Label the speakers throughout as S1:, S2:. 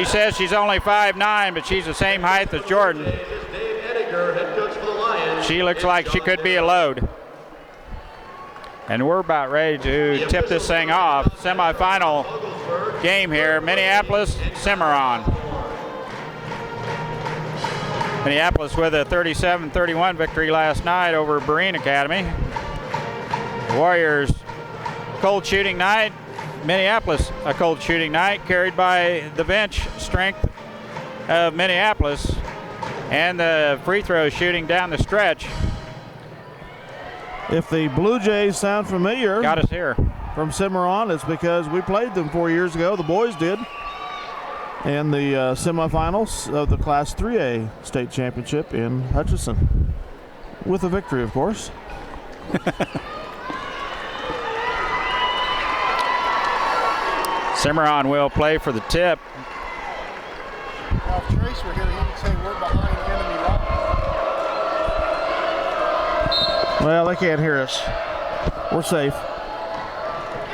S1: says she's only 5'9", but she's the same height as Jordan. She looks like she could be a load. And we're about ready to tip this thing off. Semifinal game here, Minneapolis, Cimarron. Minneapolis with a 37-31 victory last night over Breen Academy. Warriors, cold shooting night. Minneapolis, a cold shooting night, carried by the bench strength of Minneapolis and the free throw shooting down the stretch.
S2: If the Blue Jays sound familiar,
S1: got us here
S2: from Cimarron, it's because we played them 4 years ago. The boys did. In the semifinals of the Class 3A state championship in Hutchinson. With a victory, of course.
S1: Cimarron will play for the tip.
S3: Now, if Trace were here, he would say we're behind enemy lines.
S2: Well, they can't hear us. We're safe.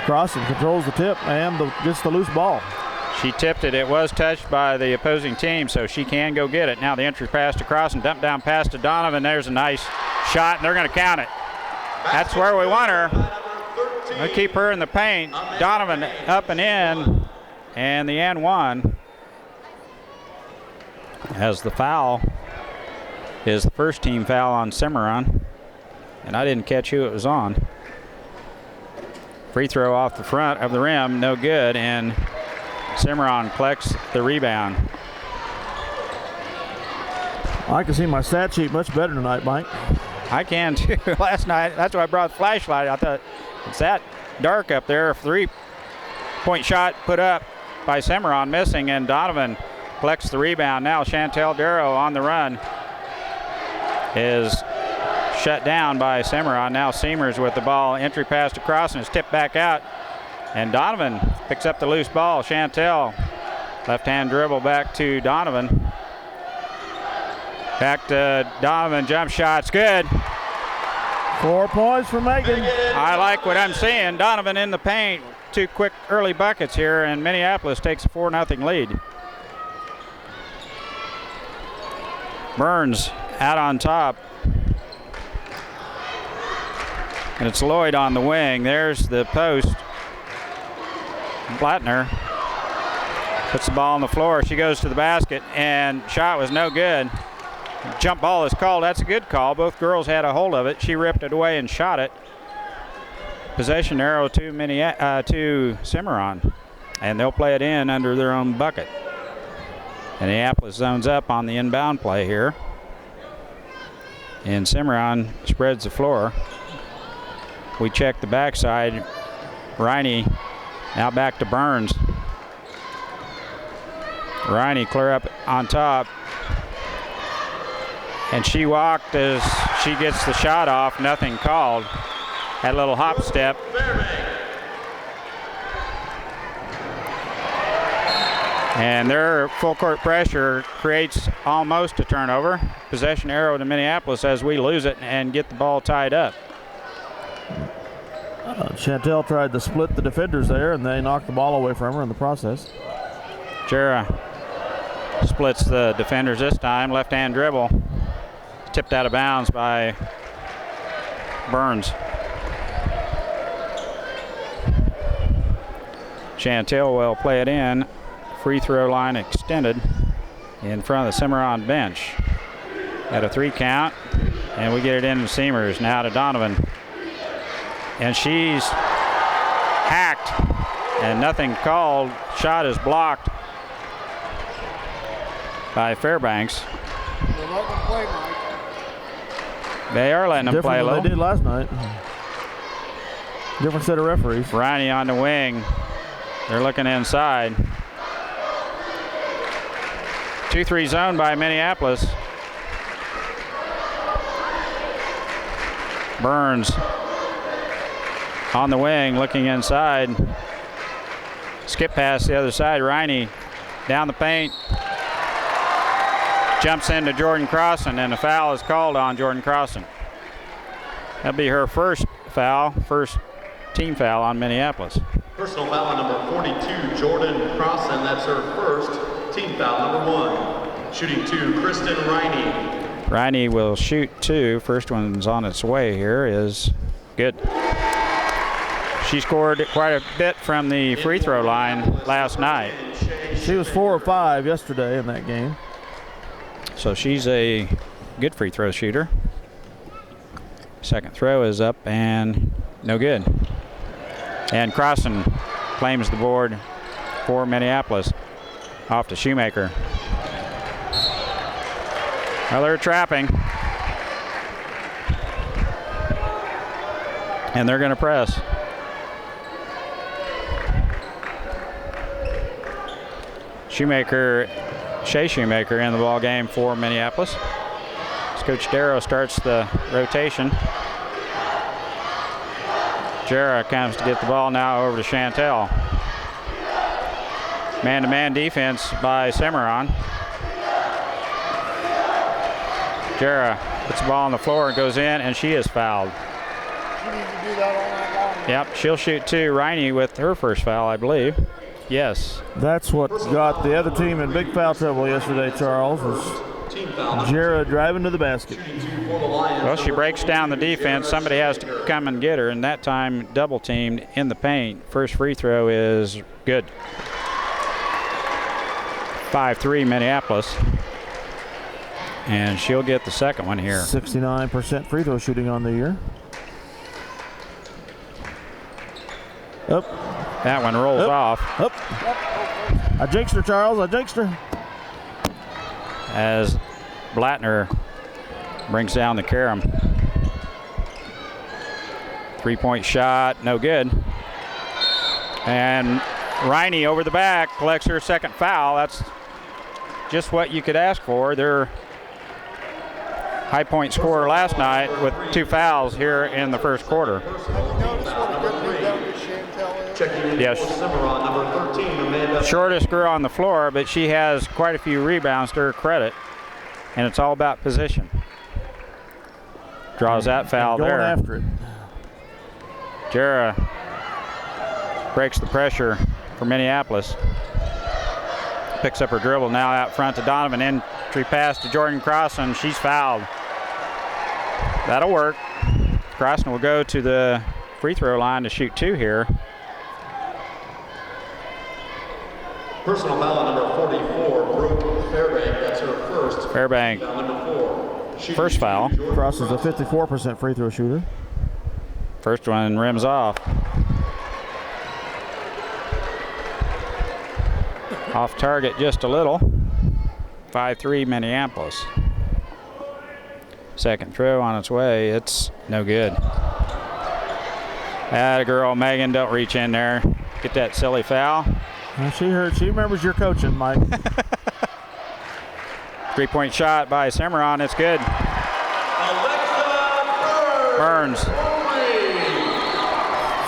S2: Crossan controls the tip and gets the loose ball.
S1: She tipped it. It was touched by the opposing team, so she can go get it. Now the entry pass to Crossan, dump down pass to Donovan. There's a nice shot, and they're going to count it. That's where we want her. We'll keep her in the paint. Donovan up and in, and the and one. As the foul is the first team foul on Cimarron, and I didn't catch who it was on. Free throw off the front of the rim, no good, and Cimarron collects the rebound.
S2: I can see my stat sheet much better tonight, Mike.
S1: I can too. Last night, that's why I brought the flashlight. I thought it's that dark up there. A 3-point shot put up by Cimarron missing, and Donovan collects the rebound. Now Chantel Darrow on the run is shut down by Cimarron. Now Seamers with the ball. Entry pass to Crossan is tipped back out. And Donovan picks up the loose ball. Chantel, left-hand dribble back to Donovan. Back to Donovan, jump shot's good.
S2: 4 points for Megan.
S1: I like what I'm seeing. Donovan in the paint. 2 quick early buckets here, and Minneapolis takes a 4-0 lead. Burns out on top. And it's Lloyd on the wing. There's the post. Blattner puts the ball on the floor. She goes to the basket, and shot was no good. Jump ball is called. That's a good call. Both girls had a hold of it. She ripped it away and shot it. Possession arrow to Cimarron, and they'll play it in under their own bucket. Minneapolis zones up on the inbound play here, and Cimarron spreads the floor. We check the backside. Riney now back to Burns. Riney clear up on top. And she walked as she gets the shot off. Nothing called. Had a little hop step. And their full court pressure creates almost a turnover. Possession arrow to Minneapolis as we lose it and get the ball tied up.
S2: Chantel tried to split the defenders there, and they knocked the ball away from her in the process.
S1: Jera splits the defenders this time. Left-hand dribble. Tipped out of bounds by Burns. Chantel will play it in. Free throw line extended in front of the Cimarron bench. At a 3 count, and we get it into Seamers. Now to Donovan. And she's hacked, and nothing called. Shot is blocked by Fairbanks.
S3: They're letting them play, Mike.
S1: They are letting them play
S2: Different
S1: low.
S2: than they did last night. Different set of referees.
S1: Riney on the wing. They're looking inside. 2-3 zone by Minneapolis. Burns on the wing, looking inside. Skip pass the other side. Riney down the paint. Jumps into Jordan Crossan, and a foul is called on Jordan Crossan. That'll be her first foul, first team foul on Minneapolis.
S4: Personal foul on number 42, Jordan Crossan. That's her first. team foul number 1. Shooting 2, Kristen Riney.
S1: Riney will shoot 2. First one's on its way here is good. She scored quite a bit from the free throw line last night.
S2: She was 4 of 5 yesterday in that game.
S1: So she's a good free throw shooter. Second throw is up and no good. And Crossan claims the board for Minneapolis. Off to Shoemaker. Well, they're trapping. And they're going to press. Shea Shoemaker in the ball game for Minneapolis. As Coach Darrow starts the rotation. Jara comes to get the ball now over to Chantel. Man-to-man defense by Cimarron. Jara puts the ball on the floor and goes in, and she is fouled.
S3: You need to do that all night long.
S1: Yep, she'll shoot 2. Riney with her first foul, I believe. Yes.
S2: That's what got the other team in big foul trouble yesterday, Charles, was Jara driving to the basket.
S1: Well, she breaks down the defense. Somebody has to come and get her, and that time double teamed in the paint. First free throw is good. 5-3 Minneapolis. And she'll get the second one here.
S2: 69% free throw shooting on the year. Up.
S1: That one rolls off.
S2: Up. I jinxed her, Charles. I jinxed her.
S1: As Blattner brings down the carom. 3-point shot, no good. And Riney over the back collects her second foul. That's just what you could ask for. Their high point scorer last night with 2 fouls here in the first quarter.
S3: Have you noticed what a good rebounder Chantel is?
S4: Checking in
S1: Yes.
S4: for Cimarron, number 13, Amanda.
S1: Shortest girl on the floor, but she has quite a few rebounds to her credit. And it's all about position. Draws that foul
S2: going
S1: there.
S2: After it.
S1: Jara breaks the pressure for Minneapolis. Picks up her dribble now out front to Donovan. Entry pass to Jordan Crossan. She's fouled. That'll work. Crossan will go to the free throw line to shoot 2 here.
S4: Personal foul number 44, Brooke Fairbank. That's her first.
S1: Fairbank,
S4: Foul number 4. Shooting
S1: first
S4: 2,
S1: foul.
S4: Jordan
S2: Cross is a 54% free throw shooter.
S1: First one rims off. Off target just a little. 5-3 Minneapolis. Second throw on its way. It's no good. Atta girl, Megan, don't reach in there. Get that silly foul.
S2: Well, she remembers your coaching, Mike.
S1: 3-point shot by Cimarron. It's good. Burns.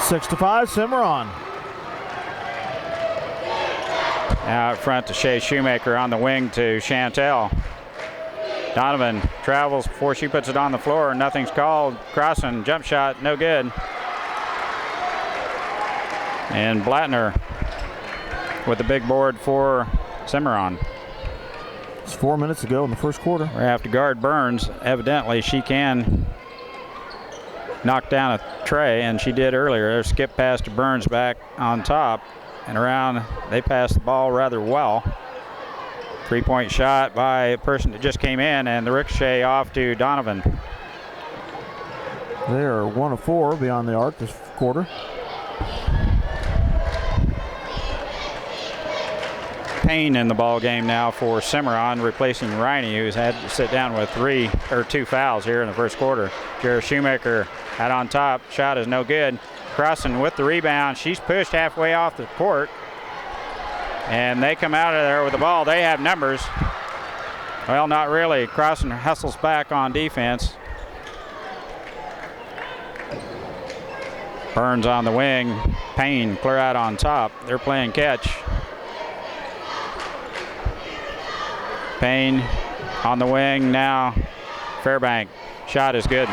S2: 6-5 Cimarron.
S1: Out front to Shea Shoemaker on the wing to Chantel. Donovan travels before she puts it on the floor. Nothing's called. Crossan, jump shot, no good. And Blattner with the big board for Cimarron.
S2: It's 4 minutes to go in the first quarter.
S1: We have to guard Burns. Evidently, she can knock down a tray, and she did earlier. There's a skip pass to Burns back on top and around. They passed the ball rather well. 3-point shot by a person that just came in, and the ricochet off to Donovan.
S2: They are 1 of 4 beyond the arc this quarter.
S1: Payne in the ball game now for Cimarron, replacing Riney, who's had to sit down with 2 fouls here in the first quarter. Jara Shoemaker out on top. Shot is no good. Crossan with the rebound. She's pushed halfway off the court. And they come out of there with the ball. They have numbers. Well, not really. Crossan hustles back on defense. Burns on the wing. Payne clear out on top. They're playing catch. Payne on the wing now. Fairbank. Shot is good.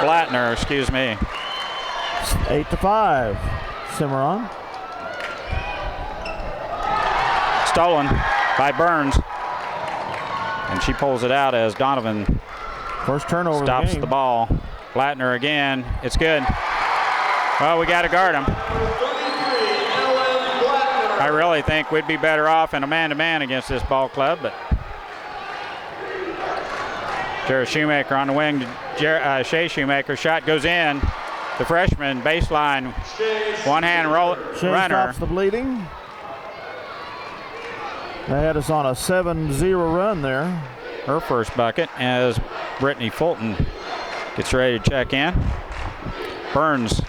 S1: Blattner, excuse me.
S2: 8-5 Cimarron.
S1: stolen by Burns. And she pulls it out as Donovan
S2: First turnover
S1: stops
S2: of the game.
S1: the ball. Blattner again. It's good. Well, we got to guard him. I really think we'd be better off in a man-to-man against this ball club, but Jared Shoemaker on the wing. Shea Shoemaker shot goes in. The freshman baseline one-hand
S2: Shea
S1: runner.
S2: stops the bleeding. They had us on a 7-0 run there.
S1: Her first bucket as Brittany Fulton gets ready to check in. Burns.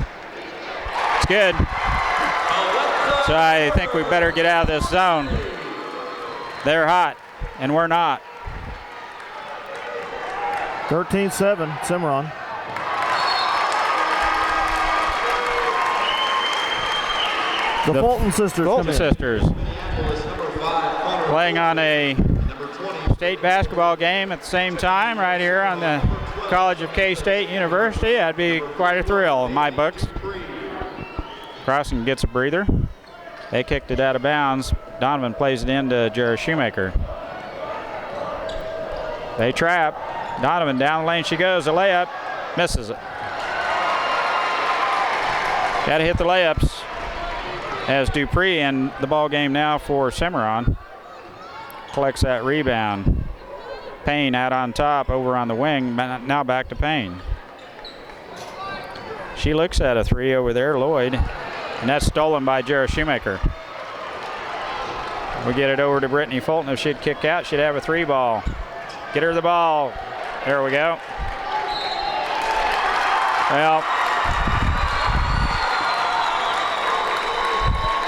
S1: It's good. So I think we better get out of this zone. They're hot, and we're not.
S2: 13-7, Cimarron. The Fulton sisters
S1: Fulton
S2: come in.
S1: sisters playing on a state basketball game at the same time right here on the College of K-State University. That'd be quite a thrill in my books. Crossing gets a breather. They kicked it out of bounds. Donovan plays it into Jared Shoemaker. They trap. Donovan down the lane she goes. A layup. Misses it. Got to hit the layups as Dupree in the ball game now for Cimarron. Collects that rebound. Payne out on top, over on the wing. Now back to Payne. She looks at a three over there, Lloyd. And that's stolen by Jared Shoemaker. We get it over to Brittany Fulton. If she'd kick out, she'd have a three ball. Get her the ball. There we go. Well,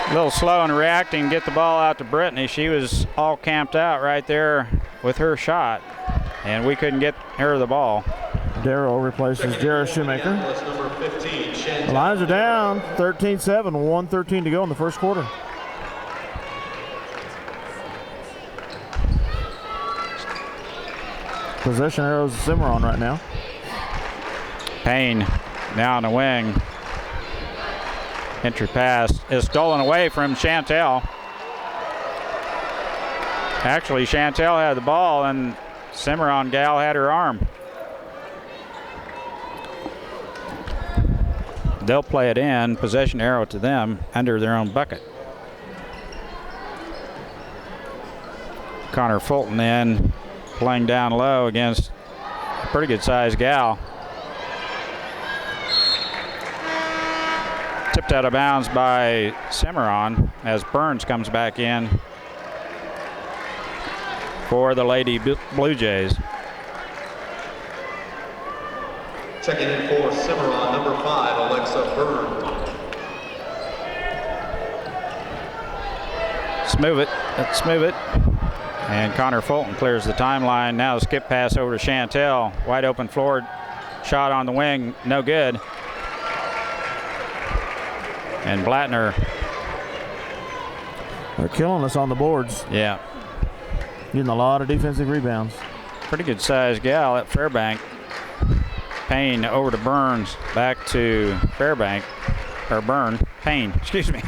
S1: a little slow in reacting. Get the ball out to Brittany. She was all camped out right there with her shot, and we couldn't get her the ball.
S2: Darrow replaces Jared Shoemaker. The lines are down, 13-7, 1:13 to go in the first quarter. Possession arrows Cimarron right now.
S1: Payne now on the wing. Entry pass is stolen away from Chantel. Actually, Chantel had the ball and Cimarron gal had her arm. They'll play it in, possession arrow to them under their own bucket. Connor Fulton in, playing down low against a pretty good sized gal. Tipped out of bounds by Cimarron as Burns comes back in for the Lady Blue Jays.
S4: Checking in for Cimarron, number 5, Alexa Byrne.
S1: Let's move it. Let's move it. And Connor Fulton clears the timeline. Now skip pass over to Chantel. Wide open floor. Shot on the wing. No good. And Blattner.
S2: They're killing us on the boards.
S1: Yeah.
S2: Getting a lot of defensive rebounds.
S1: Pretty good sized gal at Fairbank. Payne over to Burns. Back to Fairbank. Or Payne, excuse me.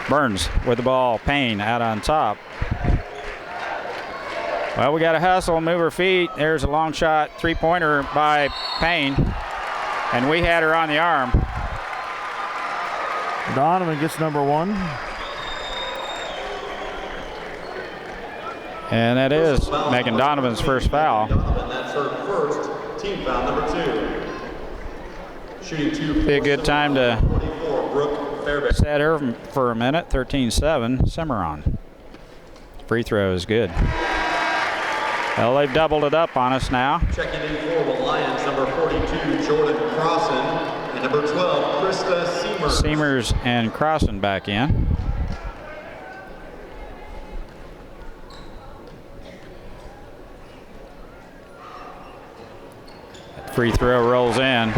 S1: Burns with the ball. Payne out on top. Well, we got to hustle, move her feet. There's a long shot, three-pointer by Payne. And we had her on the arm.
S2: Donovan gets number 1.
S1: And that is Megan Donovan's first foul.
S4: Donovan, that's her first team foul, number 2. Shooting 2.
S1: Be a good time to
S4: 44, Brooke Fairbank.
S1: set her for a minute. 13-7, Cimarron. Free throw is good. Well, they've doubled it up on us now.
S4: Checking in for the Lions, number 42, Jordan Crossan, and number 12, Krista Seamers.
S1: Seamers and Crossan back in. Free throw rolls in.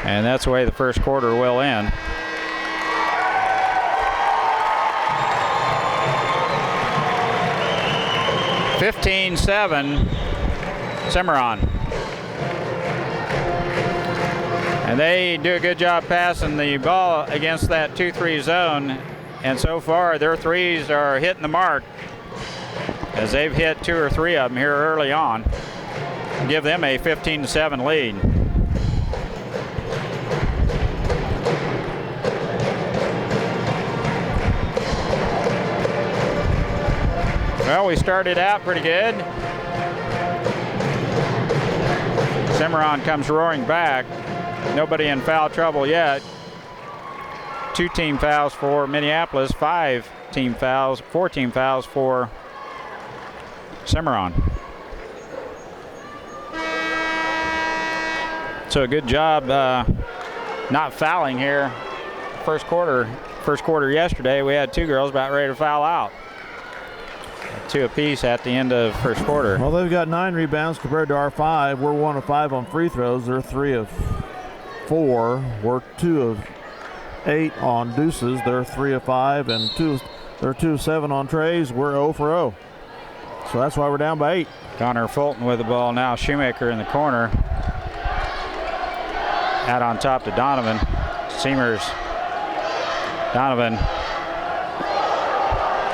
S1: And that's the way the first quarter will end. (15-7) Cimarron. And they do a good job passing the ball against that 2-3 zone and so far their threes are hitting the mark, as they've hit 2 or 3 of them here early on. Give them a 15-7 lead. Well, we started out pretty good. Cimarron comes roaring back. Nobody in foul trouble yet. 2 team fouls for Minneapolis, 4 team fouls for Cimarron. So a good job not fouling here. First quarter yesterday, we had 2 girls about ready to foul out. 2 apiece at the end of first quarter.
S2: Well, they've got 9 rebounds compared to our 5. We're 1 of 5 on free throws. They're 3 of 4. We're 2 of 8 on deuces. They're 3 of 5, and they're 2 of 7 on trays. We're 0 for 0. So that's why we're down by 8.
S1: Connor Fulton with the ball now. Shoemaker in the corner. Out on top to Donovan. Seamers. Donovan.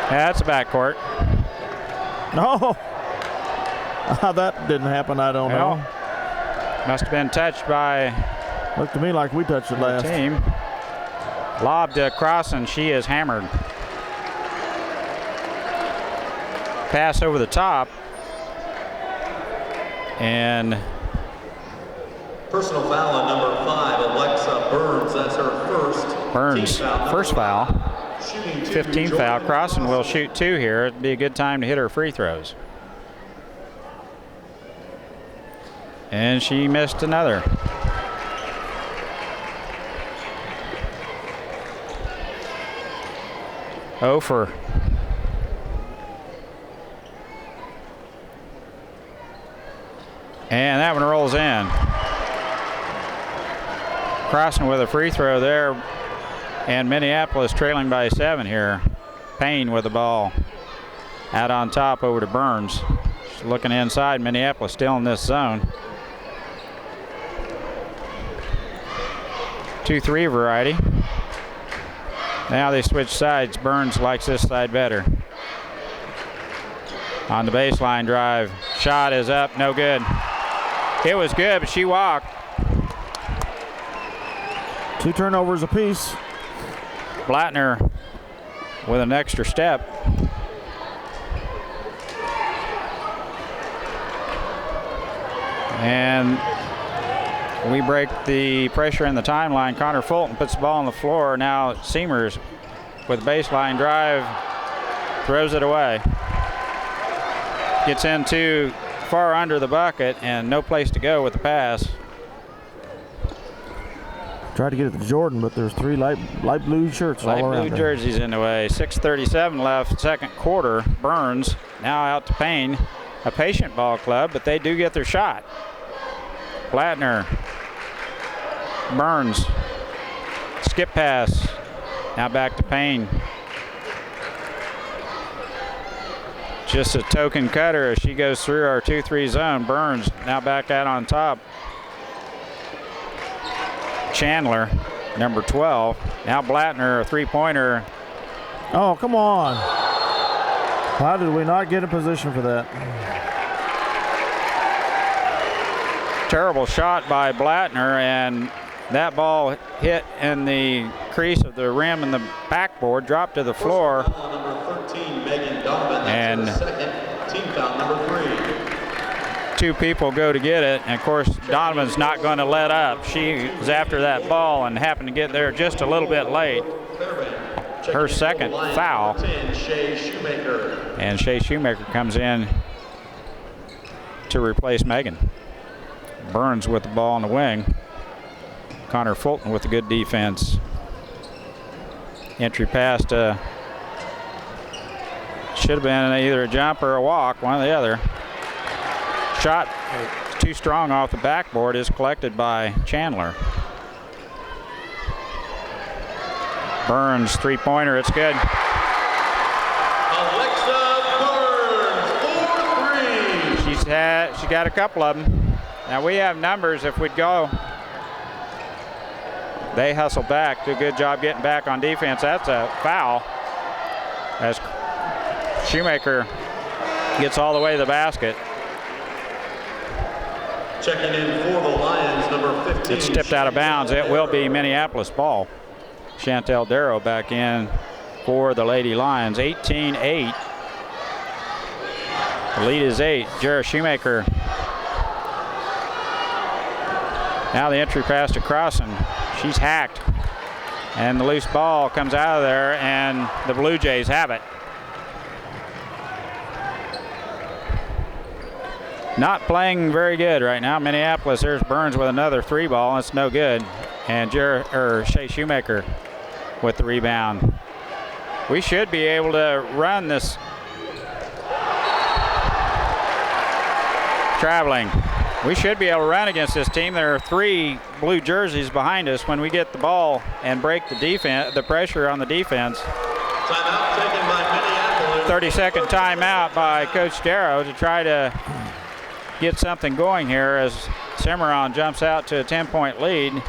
S1: That's a backcourt.
S2: No. How that didn't happen, I don't know.
S1: Must have been touched by
S2: Looked to me like we touched it last.
S1: team. Lobbed across, and she is hammered. Pass over the top. And
S4: Personal foul on number 5, Alexa Burns. That's her first.
S1: Burns,
S4: team foul.
S1: first foul.
S4: Shooting 2,
S1: 15 foul. Crossan will shoot 2 here. It'd be a good time to hit her free throws. And she missed another. Over. And that one rolls in. Crossan with a free throw there. And Minneapolis trailing by 7 here. Payne with the ball. Out on top over to Burns. She's looking inside. Minneapolis still in this zone. 2-3 variety. Now they switch sides. Burns likes this side better. On the baseline drive. Shot is up. No good. It was good, but she walked.
S2: 2 turnovers apiece.
S1: Blattner with an extra step. And we break the pressure in the timeline. Connor Fulton puts the ball on the floor. Now Seamers with baseline drive, throws it away. Gets in too far under the bucket and no place to go with the pass.
S2: Tried to get it to Jordan, but there's 3 light blue shirts all around.
S1: Light blue jerseys in the way. 6:37 left, second quarter. Burns now out to Payne. A patient ball club, but they do get their shot. Blattner. Burns. Skip pass. Now back to Payne. Just a token cutter as she goes through our 2-3 zone. Burns now back out on top. Chandler, number 12. Now Blattner, a 3-pointer.
S2: Oh, come on. How did we not get in position for that?
S1: Terrible shot by Blattner, and that ball hit in the crease of the rim and the backboard, dropped to the floor.
S4: Number 13, Megan Donovan. That's
S1: And
S4: her second. Team foul number 3.
S1: 2 people go to get it, and of course Donovan's not going to let up. She was after that ball and happened to get there just a little bit late. Her second foul.
S4: 10, Shea Shoemaker.
S1: And Shea Shoemaker comes in to replace Megan. Burns with the ball on the wing. Connor Fulton with a good defense. Entry pass to, should have been either a jump or a walk, one or the other. Shot too strong off the backboard is collected by Chandler. Burns, 3-pointer, it's good.
S4: Alexa Burns, 4 3.
S1: She got a couple of them. Now we have numbers if we'd go. They hustle back, do a good job getting back on defense. That's a foul. as Shoemaker gets all the way to the basket.
S4: Checking in for the Lions, number 15.
S1: It's tipped out of bounds. It will be Minneapolis ball. Chantel Darrow back in for the Lady Lions. 18-8. The lead is 8. Jarrah Shoemaker. Now the entry pass to Crossan. She's hacked. And the loose ball comes out of there, and the Blue Jays have it. Not playing very good right now. Minneapolis, there's Burns with another 3 ball, and it's no good. And Shea Shoemaker with the rebound. We should be able to run this. Traveling. We should be able to run against this team. There are 3 blue jerseys behind us. When we get the ball and break the defense, the pressure on the defense.
S4: Timeout taken by Minneapolis.
S1: 30-second timeout by Coach Darrow to try to get something going here as Cimarron jumps out to a 10-point lead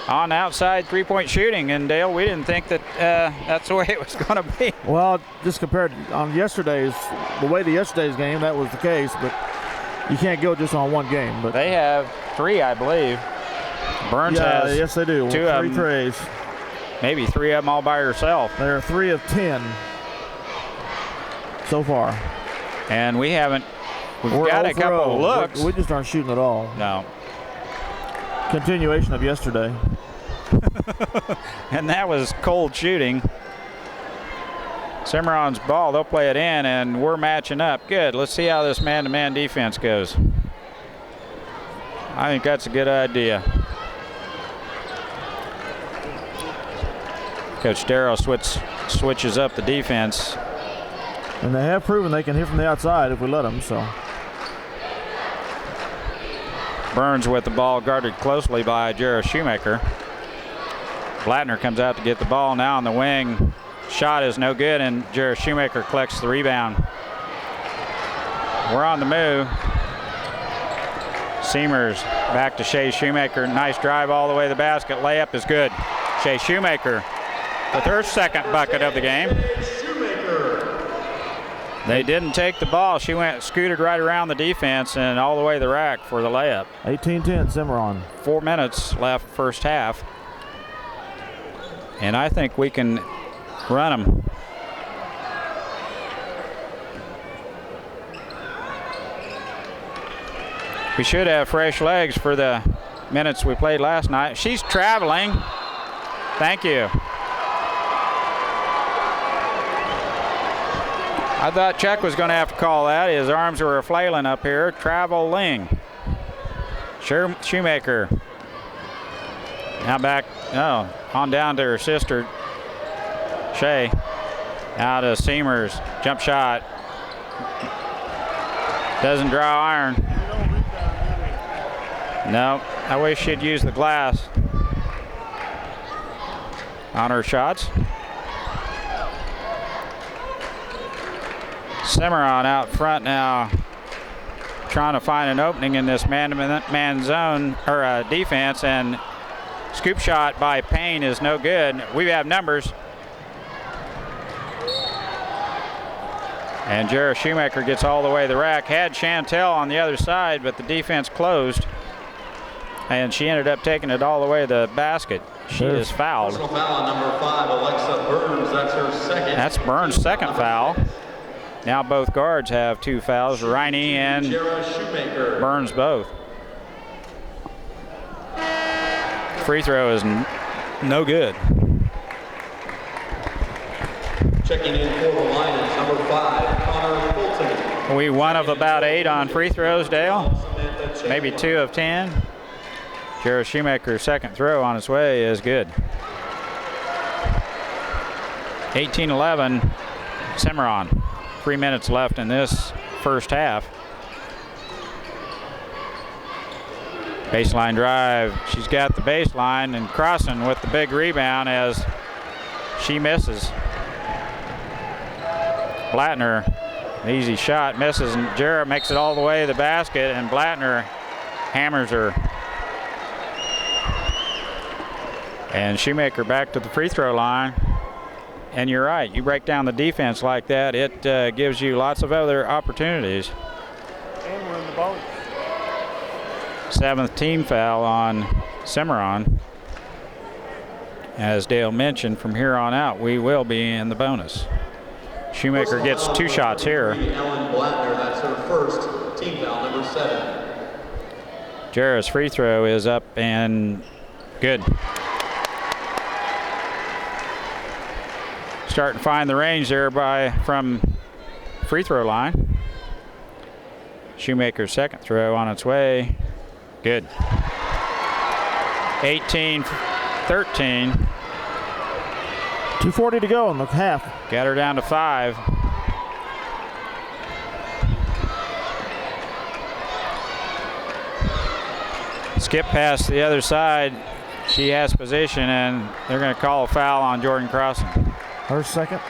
S1: on outside 3-point shooting. And Dale, we didn't think that that's the way it was going to be.
S2: Well, just compared on the way to yesterday's game, that was the case, but you can't go just on one game. But
S1: they have 3, I believe. Burns has
S2: yes, they do.
S1: 2 of
S2: 3
S1: them.
S2: trays.
S1: Maybe 3 of them all by herself.
S2: They're 3 of 10 so far.
S1: And we've
S2: We're
S1: got a
S2: 0 for
S1: couple
S2: 0.
S1: of looks.
S2: We just aren't shooting at all.
S1: No.
S2: Continuation of yesterday.
S1: And that was cold shooting. Cimarron's ball, they'll play it in, and we're matching up. Good. Let's see how this man-to-man defense goes. I think that's a good idea. Coach Darrow switches up the defense.
S2: And they have proven they can hit from the outside if we let them. So
S1: Burns with the ball, guarded closely by Jarrah Shoemaker. Blattner comes out to get the ball now on the wing. Shot is no good, and Jarrah Shoemaker collects the rebound. We're on the move. Seamers back to Shea Shoemaker. Nice drive all the way to the basket. Layup is good. Shea Shoemaker with her 2nd bucket of the game. They didn't take the ball. She scooted right around the defense and all the way to the rack for the layup.
S2: 18-10 Cimarron.
S1: 4 minutes left first half. And I think we can run them. We should have fresh legs for the minutes we played last night. She's traveling. Thank you. I thought Chuck was going to have to call that. His arms were flailing up here. Traveling. Shoemaker. Now back, on down to her sister, Shea. Out to Seamers. Jump shot. Doesn't draw iron. No, I wish she'd use the glass on her shots. Cimarron out front now, trying to find an opening in this man-to-man zone or defense, and scoop shot by Payne is no good. We have numbers. And Jarrah Shoemaker gets all the way to the rack. Had Chantel on the other side, but the defense closed. And she ended up taking it all the way to the basket. She is fouled.
S4: Personal foul on number 5, Alexa Burns. That's her 2nd.
S1: That's Burns' 2nd foul. Now both guards have 2 fouls. Riney and
S4: Jarrah Shoemaker.
S1: Burns both. Free throw is no good.
S4: Checking in for the Lions, number 5, Connor Fulton.
S1: We 1 of about 8 on free throws, Dale. Maybe 2 of 10. Jarrah Shoemaker's 2nd throw on its way is good. 18-11, Cimarron. 3 minutes left in this first half. Baseline drive. She's got the baseline, and Crossan with the big rebound as she misses. Blattner, easy shot, misses, and Jarrah makes it all the way to the basket, and Blattner hammers her. And Shoemaker back to the free throw line. And you're right. You break down the defense like that, it gives you lots of other opportunities.
S3: And we're in the bonus.
S1: 7th team foul on Cimarron. As Dale mentioned, from here on out, we will be in the bonus. Shoemaker gets 2 shots here.
S4: Ellen Blattner, that's her first team foul, number 7.
S1: Jara's free throw is up and good. Starting to find the range there from free throw line. Shoemaker's second throw on its way. Good. 18-13.
S2: 2:40 to go in the half.
S1: Got her down to 5. Skip past the other side. She has position, and they're going to call a foul on Jordan Crossen.
S2: Her second.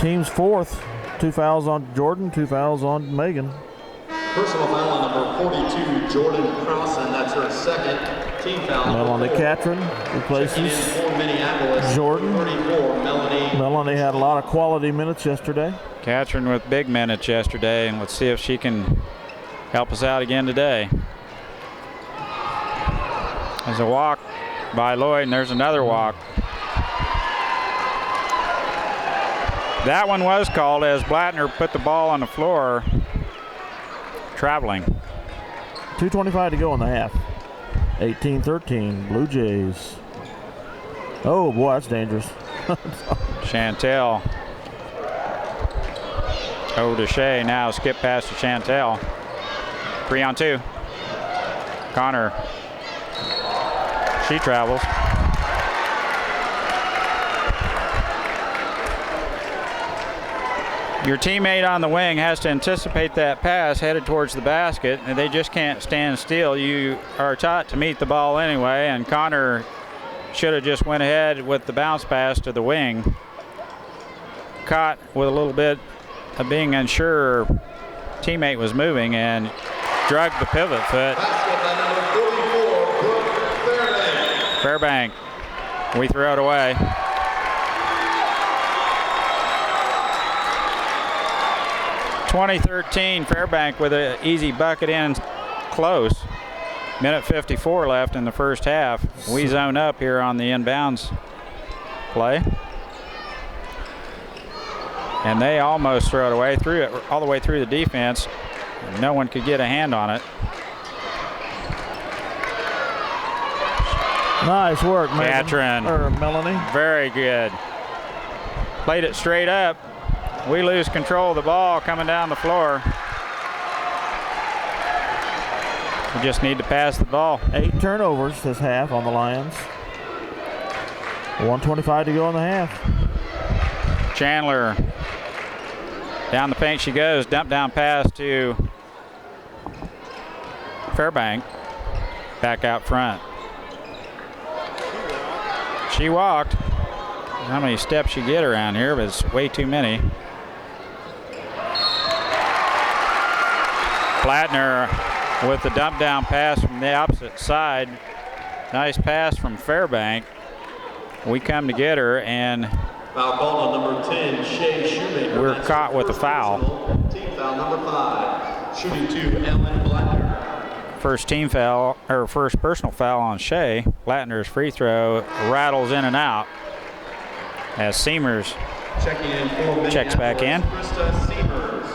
S2: Team's 4th. 2 fouls on Jordan, 2 fouls on Megan.
S4: Personal foul on number 42, Jordan Crossen. That's her second team foul.
S2: Melanie Catron
S4: Checking in
S2: replaces
S4: for Minneapolis,
S2: Jordan.
S4: 34, Melanie.
S2: Melanie had a lot of quality minutes yesterday.
S1: Catron with big minutes yesterday, and let's see if she can help us out again today. There's a walk by Lloyd, and there's another walk. That one was called as Blattner put the ball on the floor, traveling.
S2: 2:25 to go in the half. 18-13, Blue Jays. Oh boy, that's dangerous.
S1: Chantel over to Shea. Now skip pass to Chantel. 3-on-2. Connor. She travels. Your teammate on the wing has to anticipate that pass headed towards the basket, and they just can't stand still. You are taught to meet the ball anyway, and Connor should have just went ahead with the bounce pass to the wing. Caught with a little bit of being unsure teammate was moving and drug the pivot foot. Fairbank. We throw it away. (2013) Fairbank with an easy bucket in close. Minute 54 left in the first half. We zone up here on the inbounds play. And they almost throw it away, threw it all the way through the defense. No one could get a hand on it.
S2: Nice work,
S1: Catron.
S2: Melanie.
S1: Very good. Played it straight up. We lose control of the ball coming down the floor. We just need to pass the ball.
S2: 8 turnovers this half on the Lions. 1:25 to go in the half.
S1: Chandler. Down the paint she goes. Dump down pass to Fairbank. Back out front. She walked. How many steps you get around here, but it's way too many. Blattner with the dump down pass from the opposite side. Nice pass from Fairbank. We come to get her, and
S4: Foul called on number 10, Shea Shoemaker.
S1: we're caught with a foul.
S4: Team foul number 5. Shooting to Ellen Blattner.
S1: First team foul, or first personal foul on Shea. Blattner's free throw rattles in and out as Seamers
S4: Checking in for
S1: checks back in.
S4: Krista Seamers.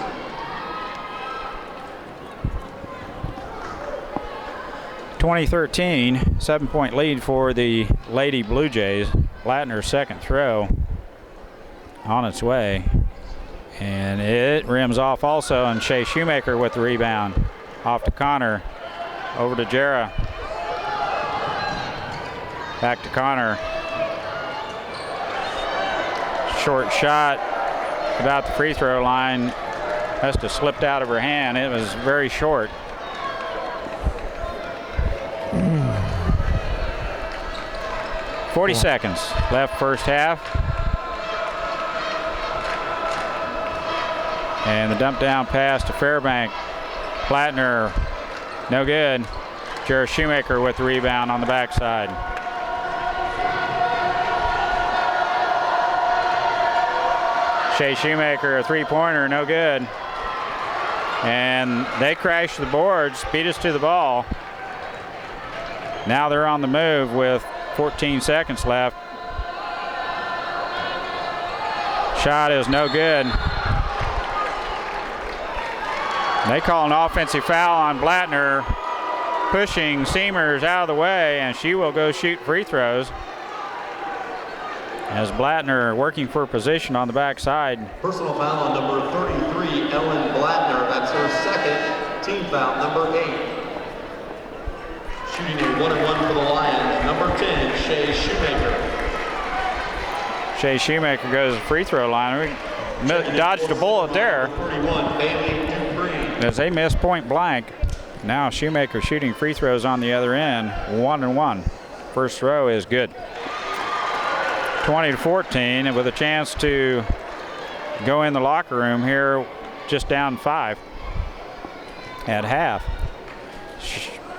S1: (2013) 7-point lead for the Lady Blue Jays. Blattner's second throw on its way, and it rims off also, and Shea Shoemaker with the rebound. Off to Connor, over to Jara, back to Connor. Short shot about the free throw line. Must have slipped out of her hand. It was very short. .40 seconds left first half. And the dump down pass to Fairbank. Blattner, no good. Jara Shoemaker with the rebound on the backside. Shea Shoemaker, a three-pointer, no good. And they crashed the boards, beat us to the ball. Now they're on the move with 14 seconds left. Shot is no good. They call an offensive foul on Blattner, pushing Seamers out of the way, and she will go shoot free throws. As Blattner working for position on the backside.
S4: Personal foul on number 33, Ellen Blattner. That's her second. Team foul, number 8. Shooting a 1-and-1 for the Lions, number 10, Shea Shoemaker.
S1: Shea Shoemaker goes to the free throw line. We dodged a bullet there.
S4: 31, Bailey Dupree.
S1: As they missed point blank. Now Shoemaker shooting free throws on the other end, 1-and-1. First throw is good. 20-14, and with a chance to go in the locker room here, just down 5 at half.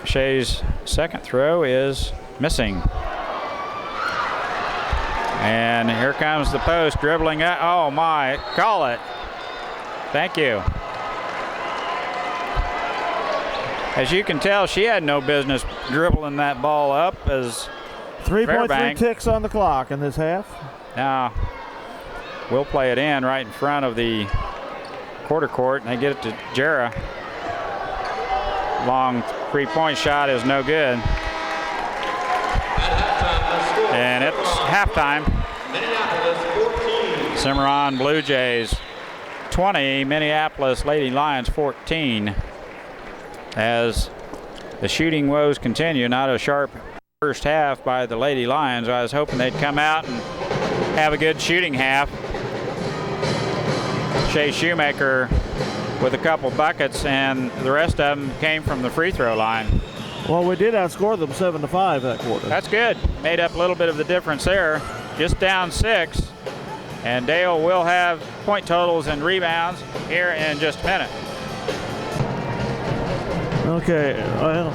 S1: Shea's second throw is missing. And here comes the post, dribbling up. Oh my, call it. Thank you. As you can tell, she had no business dribbling that ball up as
S2: 3.3 ticks on the clock in this half.
S1: Now, we'll play it in right in front of the quarter court, and they get it to Jera. Long three-point shot is no good. And it's halftime.
S4: Minneapolis 14.
S1: Cimarron Blue Jays 20, Minneapolis Lady Lions 14. As the shooting woes continue, not a sharp first half by the Lady Lions. I was hoping they'd come out and have a good shooting half. Shea Shoemaker with a couple buckets, and the rest of them came from the free throw line.
S2: Well, we did outscore them 7-5 that quarter.
S1: That's good. Made up a little bit of the difference there. Just down 6. And Dale will have point totals and rebounds here in just a minute.
S2: Okay, well.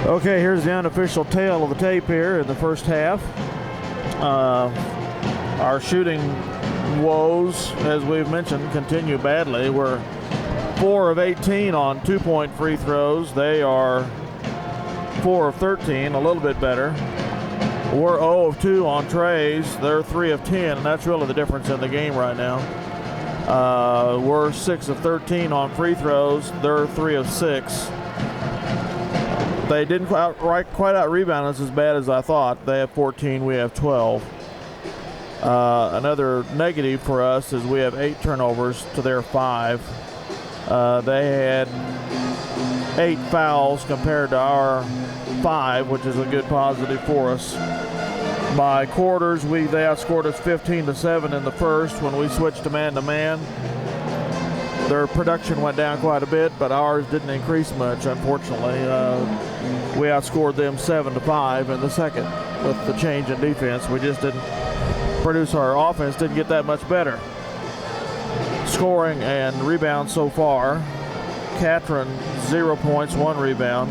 S2: Okay, here's the unofficial tale of the tape here in the first half. Our shooting woes, as we've mentioned, continue badly. We're 4 of 18 on 2-point free throws. They are 4 of 13, a little bit better. We're 0 of 2 on trays. They're 3 of 10, and that's really the difference in the game right now. We're 6 of 13 on free throws. They're 3 of 6. They didn't quite out-rebound us as bad as I thought. They have 14, we have 12. Another negative for us is we have 8 turnovers to their 5. They had 8 fouls compared to our 5, which is a good positive for us. By quarters, they outscored us 15-7 in the first. When we switched to man-to-man, their production went down quite a bit, but ours didn't increase much, unfortunately. We outscored them 7-5 in the second with the change in defense. We just didn't produce. Our offense didn't get that much better. Scoring and rebounds so far. Catron, 0 points, 1 rebound.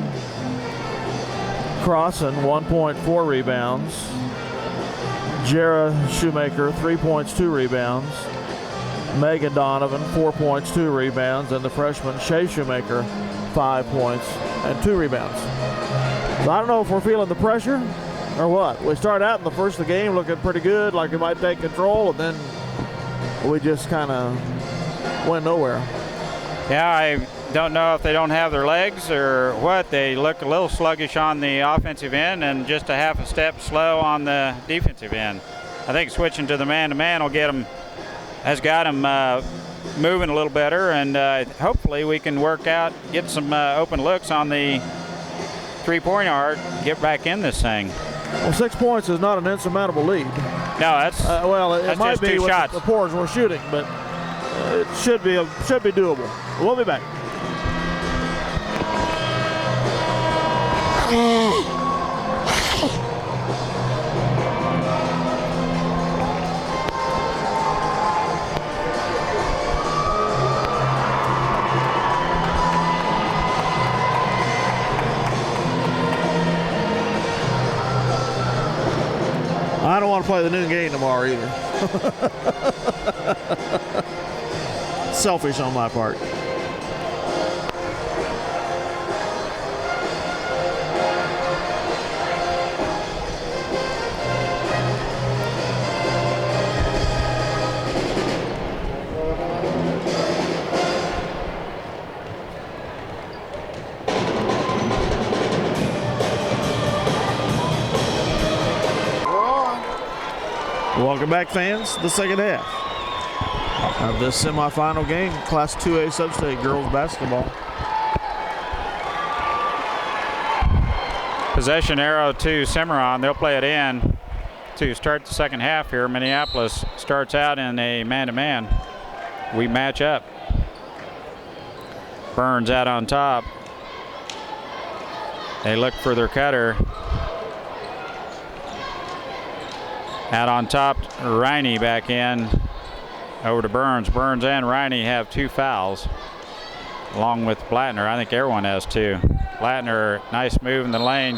S2: Crossan, 1.4 rebounds. Jera Shoemaker, 3 points, 2 rebounds. Megan Donovan, 4 points, 2 rebounds. And the freshman, Shea Shoemaker, 5 points and 2 rebounds. So I don't know if we're feeling the pressure or what. We started out in the first of the game looking pretty good, like we might take control, and then we just kind of went nowhere.
S1: Yeah, I don't know if they don't have their legs or what. They look a little sluggish on the offensive end and just a half a step slow on the defensive end. I think switching to the man-to-man will has got them moving a little better, and hopefully we can get some open looks on the three-point arc, get back in this thing.
S2: Well, 6 points is not an insurmountable lead.
S1: No, that's
S2: it might
S1: just
S2: be
S1: 2
S2: with
S1: shots.
S2: the pours we're shooting, but it should be doable. We'll be back. I don't want to play the noon game tomorrow either. Selfish on my part. Welcome back, fans, to the second half of this semifinal game, Class 2A Sub-State girls basketball.
S1: Possession arrow to Cimarron. They'll play it in to start the second half here. Minneapolis starts out in a man-to-man. We match up. Burns out on top. They look for their cutter. Out on top, Riney back in over to Burns. Burns and Riney have 2 fouls, along with Blattner. I think everyone has 2. Blattner, nice move in the lane.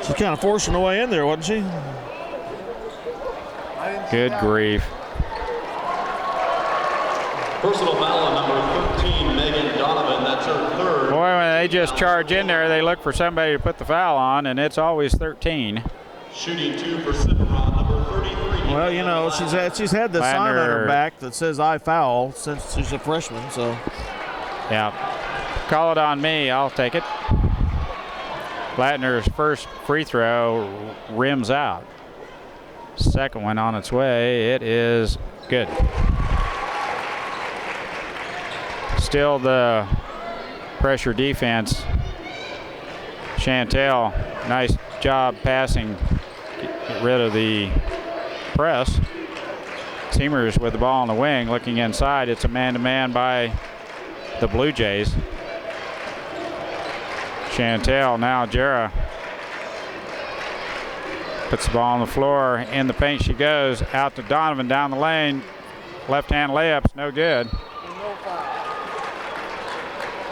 S2: She's kind of forcing her way in there, wasn't she?
S1: Good grief.
S4: Personal foul on number 13, Megan Donovan. That's her 3rd.
S1: Boy, when they just charge in there, they look for somebody to put the foul on, and it's always 13.
S4: Shooting 2 for Cimarron, number 33.
S2: Well, you know, she's had the sign on her back that says "I foul" since she's a freshman. So,
S1: yeah, call it on me. I'll take it. Blattner's first free throw rims out. Second one on its way. It is good. Still the pressure defense. Chantel, nice job passing. Get rid of the press. Seamers with the ball on the wing, looking inside. It's a man-to-man by the Blue Jays. Chantel, now Jera puts the ball on the floor. In the paint she goes. Out to Donovan down the lane. Left-hand layup's no good.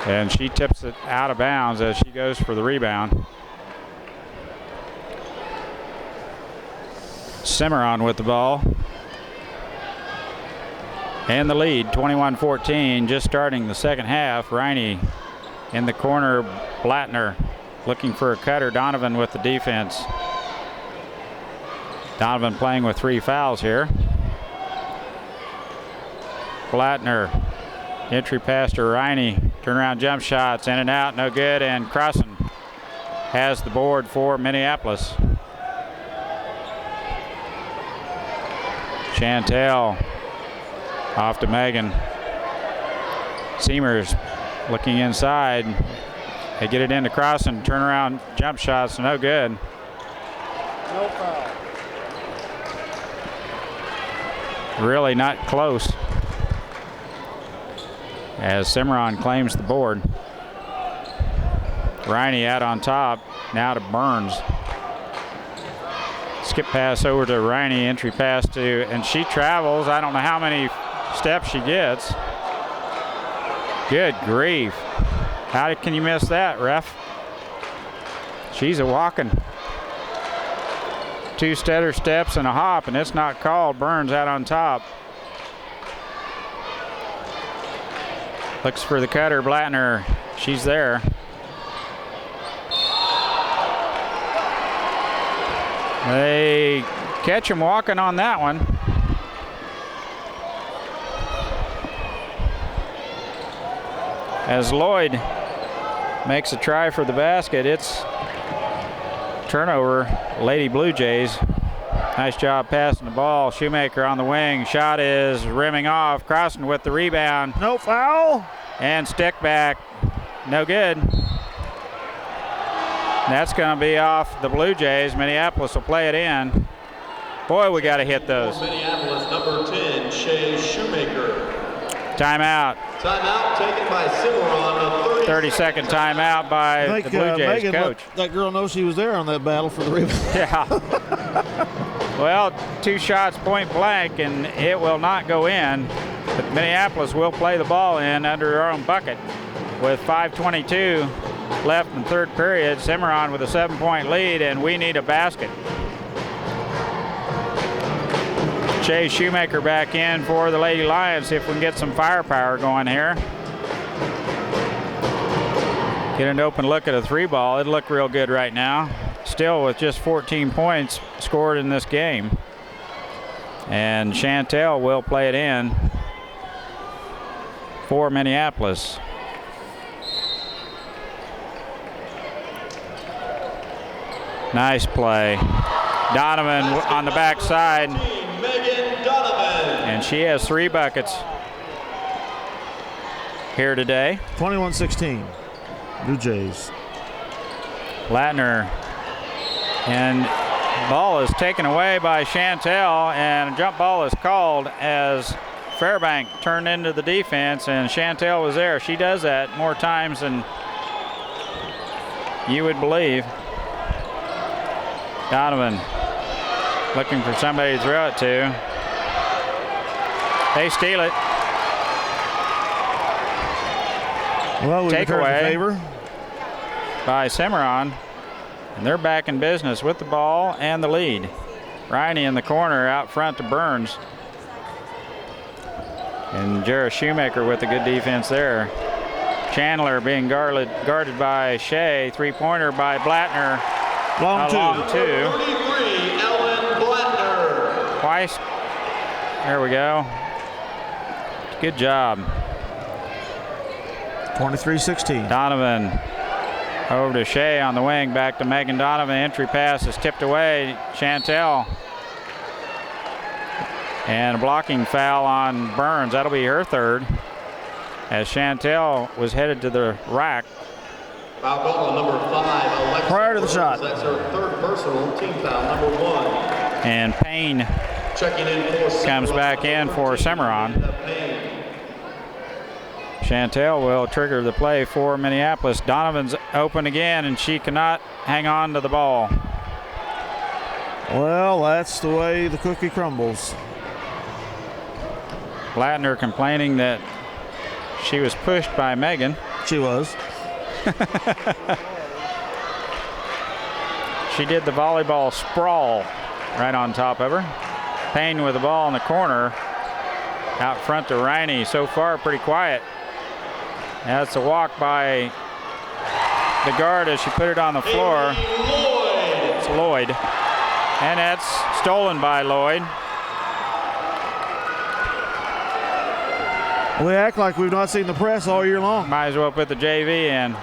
S1: And she tips it out of bounds as she goes for the rebound. Cimarron with the ball. And the lead, 21-14, just starting the second half. Riney in the corner, Blattner looking for a cutter. Donovan with the defense. Donovan playing with 3 fouls here. Blattner, entry pass to Riney. Turnaround jump shots, in and out, no good. And Crossan has the board for Minneapolis. Chantel off to Megan. Seamers looking inside. They get it into Crossan. Turnaround jump shots, no good.
S3: No foul.
S1: Really not close, as Cimarron claims the board. Riney out on top, now to Burns. Skip pass over to Riney, entry pass to, and she travels. I don't know how many steps she gets. Good grief. How can you miss that, ref? She's a walking. 2 stutter steps and a hop, and it's not called. Burns out on top. Looks for the cutter, Blattner. She's there. They catch him walking on that one. As Lloyd makes a try for the basket, it's turnover, Lady Blue Jays. Nice job passing the ball. Shoemaker on the wing. Shot is rimming off. Crossan with the rebound.
S2: no foul.
S1: And stick back. No good. That's going to be off the Blue Jays. Minneapolis will play it in. Boy, we got to hit those.
S4: Minneapolis, number 10, Shay Shoemaker.
S1: Timeout.
S4: Timeout taken by Cimarron. A
S1: 30-second timeout by
S2: I
S1: the
S2: think
S1: Blue Jays
S2: Megan
S1: coach.
S2: let that girl know she was there on that battle for the rebound.
S1: Yeah. Well, 2 shots point blank, and it will not go in. But Minneapolis will play the ball in under their own bucket with 5:22 left in the third period. Cimarron with a 7-point lead, and we need a basket. Jay Shoemaker back in for the Lady Lions. See if we can get some firepower going here. Get an open look at a 3-ball. It'd look real good right now. Still with just 14 points scored in this game. And Chantel will play it in for Minneapolis. Nice play. Donovan on the backside. And she has 3 buckets here today.
S2: 21-16. Blue Jays.
S1: Latner, and ball is taken away by Chantel, and a jump ball is called as Fairbank turned into the defense, and Chantel was there. She does that more times than you would believe. Donovan looking for somebody to throw it to. They steal it.
S2: Well, we
S1: Takeaway.
S2: favor
S1: By Cimarron, and they're back in business with the ball and the lead. Riney in the corner out front to Burns. And Jarrah Shoemaker with a good defense there. Chandler being guarded by Shea. 3-pointer by Blattner.
S2: long two.
S4: 33, Ellen Blattner.
S1: Twice. There we go. Good job.
S2: 23-16.
S1: Donovan over to Shea on the wing, back to Megan Donovan. Entry pass is tipped away. Chantel. And a blocking foul on Burns. That'll be her third, as Chantel was headed to the rack.
S4: Foul call on number 5, Alexa
S2: Prior to the
S4: Burns.
S2: shot.
S4: That's her third personal, team foul number 1.
S1: And Payne
S4: Checking in for Cimarron,
S1: comes back in for Cimarron.
S4: Payne.
S1: Chantel will trigger the play for Minneapolis. Donovan's open again, and she cannot hang on to the ball.
S2: Well, that's the way the cookie crumbles.
S1: Blattner complaining that she was pushed by Megan.
S2: She was.
S1: She did the volleyball sprawl right on top of her. Payne with the ball in the corner. Out front to Riney. So far, pretty quiet. That's a walk by the guard as she put it on the floor. It's Lloyd. And that's stolen by Lloyd.
S2: We act like we've not seen the press all year long.
S1: Might as well put the JV in.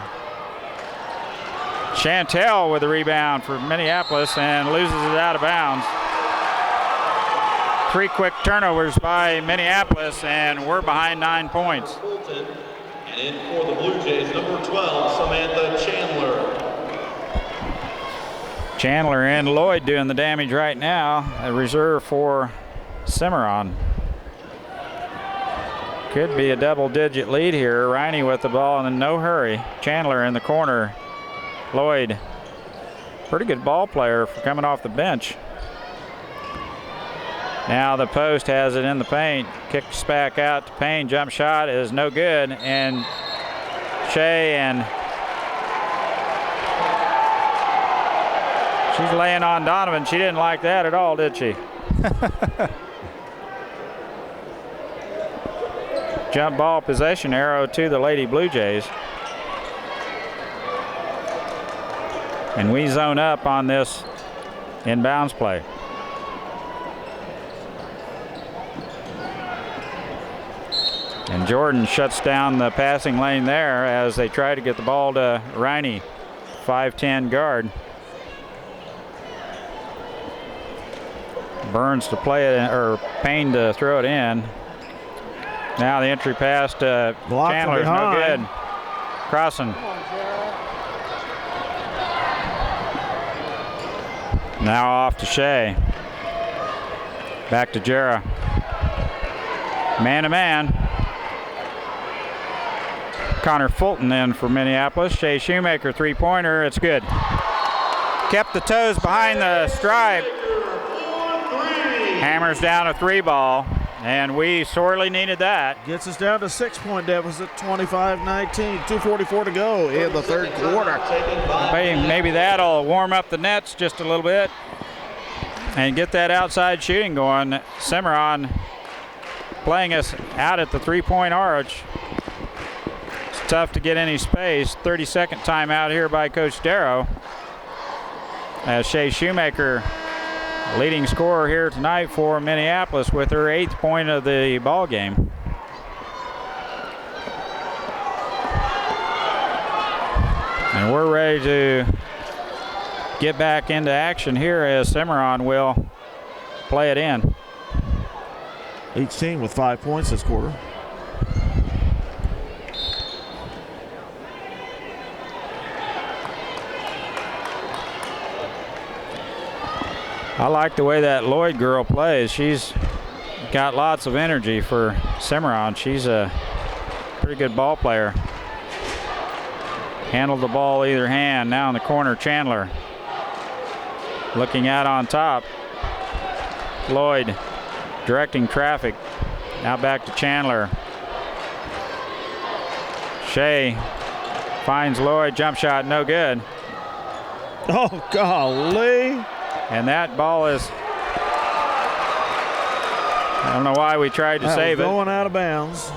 S1: Chantel with the rebound for Minneapolis and loses it out of bounds. 3 quick turnovers by Minneapolis, and we're behind 9 points.
S4: And in for the Blue Jays, number 12, Samantha Chandler.
S1: Chandler and Lloyd doing the damage right now. A reserve for Cimarron. Could be a double-digit lead here. Riney with the ball and in no hurry. Chandler in the corner. Lloyd, pretty good ball player for coming off the bench. Now the post has it in the paint. Kicks back out to Payne. Jump shot is no good. And Shea, and she's laying on Donovan. She didn't like that at all, did she? Jump ball possession arrow to the Lady Blue Jays. And we zone up on this inbounds play. And Jordan shuts down the passing lane there as they try to get the ball to Riney, 5'10" guard. Burns to play it, or Payne to throw it in. Now the entry pass to Chandler's no good. Crossing. Now off to Shea. Back to Jarrah. Man to man. Connor Fulton in for Minneapolis. Shea Shoemaker, 3-pointer. It's good. Kept the toes behind the stripe. Hammers down a 3-ball. And we sorely needed that.
S2: Gets us down to 6-point deficit, 25-19, 2:44 to go in the third quarter.
S1: Maybe that'll warm up the nets just a little bit and get that outside shooting going. Cimarron playing us out at the three-point arch. It's tough to get any space. 32nd timeout here by Coach Darrow. As Shea Shoemaker, leading scorer here tonight for Minneapolis, with her 8th point of the ball game. And we're ready to get back into action here as Cimarron will play it in.
S2: Each team with 5 points this quarter.
S1: I like the way that Lloyd girl plays. She's got lots of energy for Cimarron. She's a pretty good ball player. Handled the ball either hand. Now in the corner, Chandler. Looking out on top. Lloyd directing traffic. Now back to Chandler. Shea finds Lloyd. Jump shot, no good.
S2: Oh, golly.
S1: And that ball is, I don't know why we tried to save it.
S2: Going out of bounds.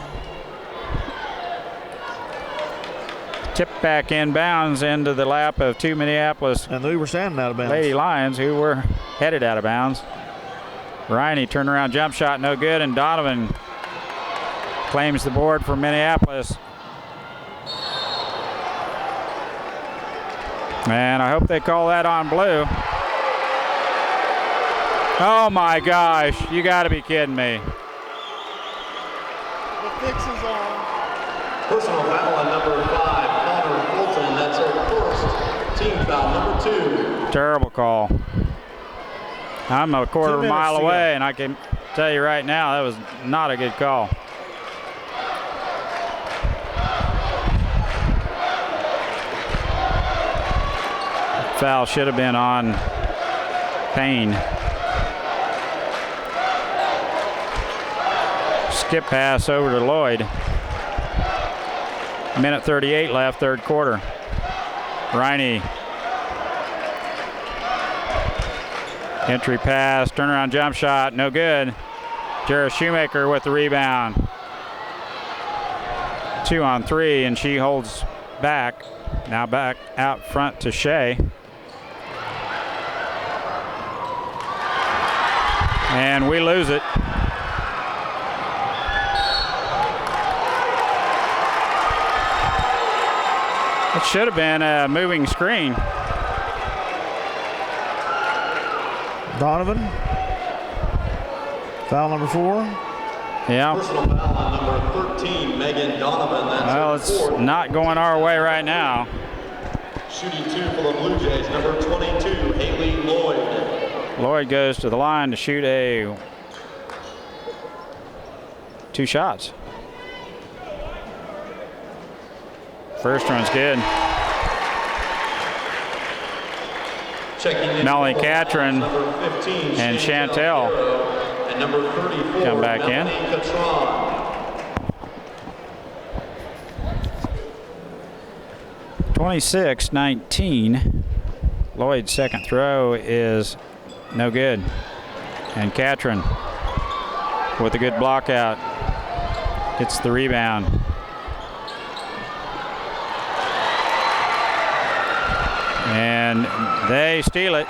S1: Tipped back inbounds into the lap of two Minneapolis
S2: And we were standing out of bounds.
S1: Lady Lions who were headed out of bounds. Riney turnaround jump shot, no good, and Donovan claims the board for Minneapolis. And I hope they call that on blue. Oh my gosh, you gotta be kidding me.
S3: The fix is on.
S4: Personal foul on number 5, Connor Fulton. That's her first team foul, number 2.
S1: Terrible call. I'm a quarter of a mile
S2: to
S1: away,
S2: go.
S1: and I can tell you right now that was not a good call. Foul should have been on Payne. Skip pass over to Lloyd. Minute 38 left, third quarter. Riney. Entry pass, turnaround jump shot, no good. Jara Shoemaker with the rebound. 2 on 3, and she holds back. Now back out front to Shea. And we lose it. It should have been a moving screen.
S2: Donovan. Foul number 4.
S1: Yeah.
S4: Personal foul on number 13, Megan Donovan. That's
S1: Well,
S4: her
S1: it's
S4: fourth.
S1: not going our way right now.
S4: Shooting 2 for the Blue Jays, number 22, Haley Lloyd.
S1: Lloyd goes to the line to shoot 2 shots. First one's good.
S4: Checking in
S1: Melanie
S4: for the
S1: Catron
S4: number 15,
S1: and
S4: Chantel
S1: Chantel
S4: Darrow, and number 34,
S1: come back in.
S4: Melanie Catron.
S1: 26-19. Lloyd's second throw is no good. And Catron with a good block out gets the rebound. And they steal it.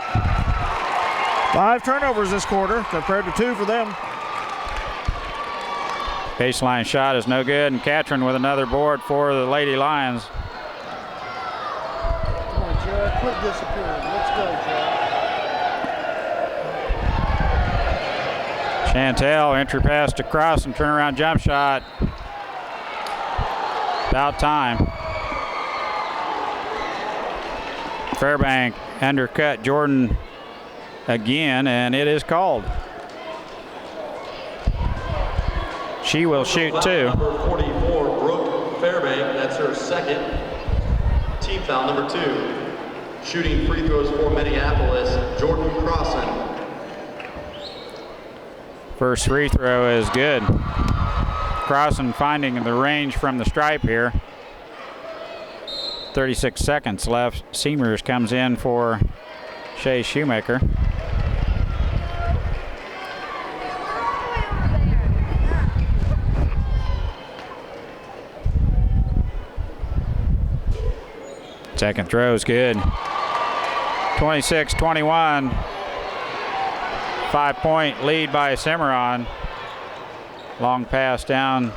S2: 5 turnovers this quarter compared to 2 for them.
S1: Baseline shot is no good, and Catron with another board for the Lady Lions.
S3: Come on, Jared. Quit disappearing. Let's go, Jared.
S1: Chantel, entry pass to Cross and turnaround jump shot. About time. Fairbank undercut Jordan again, and it is called. She will shoot 2.
S4: Number 44, Brooke Fairbank. That's her second team foul, number 2. Shooting free throws for Minneapolis, Jordan Crossan.
S1: First free throw is good. Crossan finding the range from the stripe here. 36 seconds left. Seamers comes in for Shea Shoemaker. Second throw is good. 26-21. 5-point lead by Cimarron. Long pass down.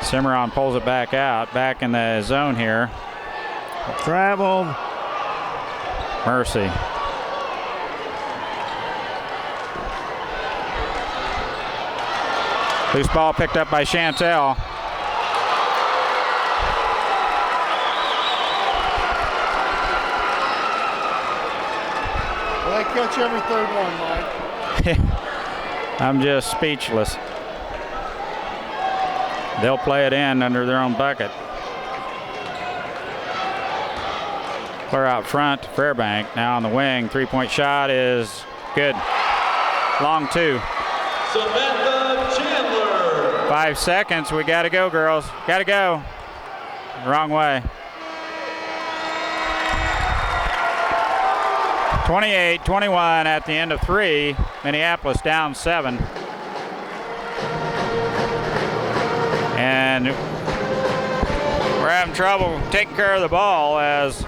S1: Cimarron pulls it back out. Back in the zone here.
S2: Traveled.
S1: Mercy. Loose ball picked up by Chantel.
S3: Well, they catch every third one, Mike.
S1: I'm just speechless. They'll play it in under their own bucket. Clear out front, Fairbank now on the wing. Three-point shot is good. Long two.
S4: Samantha Chandler.
S1: 5 seconds. We got to go, girls. Got to go. Wrong way. 28-21 at the end of 3. Minneapolis down 7. And we're having trouble taking care of the ball as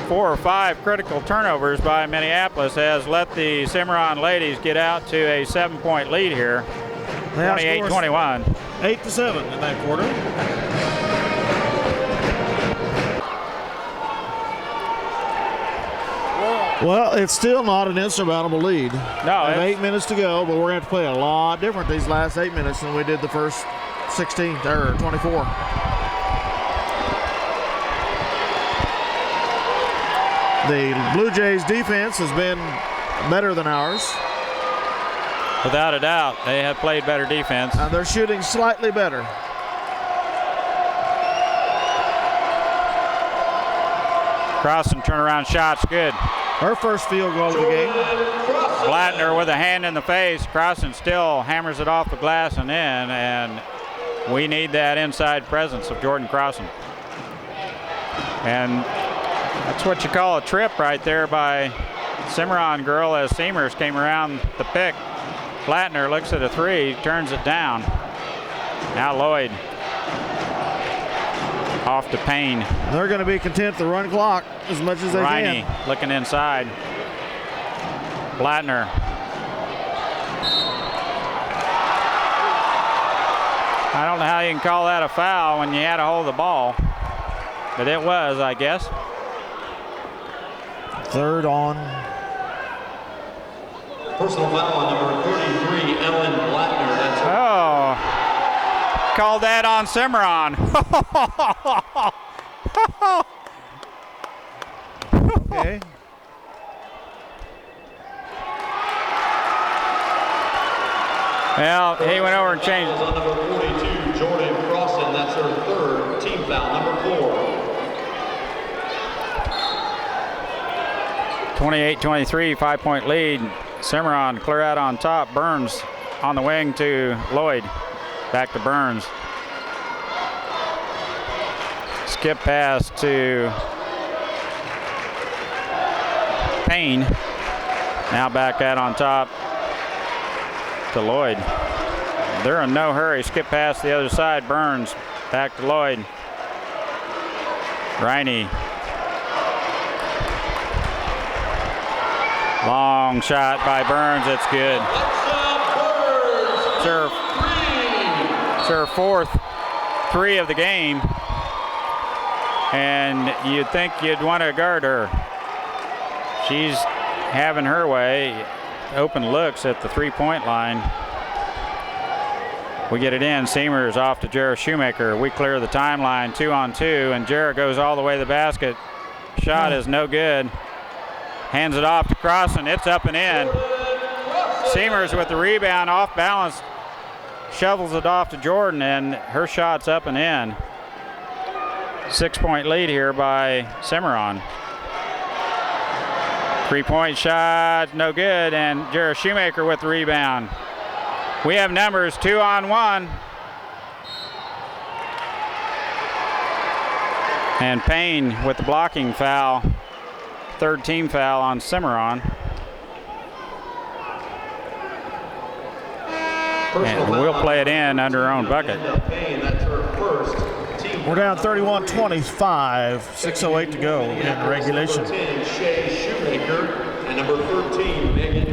S1: 4 or 5 critical turnovers by Minneapolis has let the Cimarron ladies get out to a 7-point lead here. 28-21.
S2: 8-7 in that quarter. Well, it's still not an insurmountable lead.
S1: No,
S2: We have 8 minutes to go, but we're going to have to play a lot different these last 8 minutes than we did the first 16 or 24. The Blue Jays defense has been better than ours.
S1: Without a doubt, they have played better defense.
S2: And they're shooting slightly better.
S1: Crossan turnaround shot's good.
S2: Her first field goal of the game.
S1: Blattner with a hand in the face. Crossan still hammers it off the glass and in, and we need that inside presence of Jordan Crossan. And that's what you call a trip right there by Cimarron girl as Seamers came around the pick. Blattner looks at a three, turns it down. Now Lloyd off to Payne.
S2: They're going to be content to run clock as much as they
S1: Riney
S2: can.
S1: looking inside. Blattner. I don't know how you can call that a foul when you had to hold the ball, but it was, I guess.
S2: Third on.
S4: Personal foul on number 33, Ellen Blattner. That's her.
S1: Oh, called that on Cimarron.
S2: Okay.
S1: Well, he went over and changed it.
S4: On number 42, Jordan Crossan. That's her third team foul, number 4.
S1: 28-23, 5-point lead. Cimarron clear out on top. Burns on the wing to Lloyd. Back to Burns. Skip pass to Payne. Now back out on top to Lloyd. They're in no hurry. Skip past the other side. Burns back to Lloyd. Riney. Long shot by Burns. It's good. It's her fourth three of the game. And you'd think you'd want to guard her. She's having her way. Open looks at the three-point line. We get it in. Seamers off to Jarrah Shoemaker. We clear the timeline 2-on-2, and Jarrah goes all the way to the basket. Shot is no good. Hands it off to Crossan. It's up and in. Seamers with the rebound, off balance, shovels it off to Jordan, and her shot's up and in. 6-point lead here by Cimarron. Three-point shot, no good, and Jarrah Shoemaker with the rebound. We have numbers 2-on-1. And Payne with the blocking foul. Third team foul on Cimarron. And we'll play it in under our own bucket.
S2: We're down 31-25, 6:08 to go in regulation.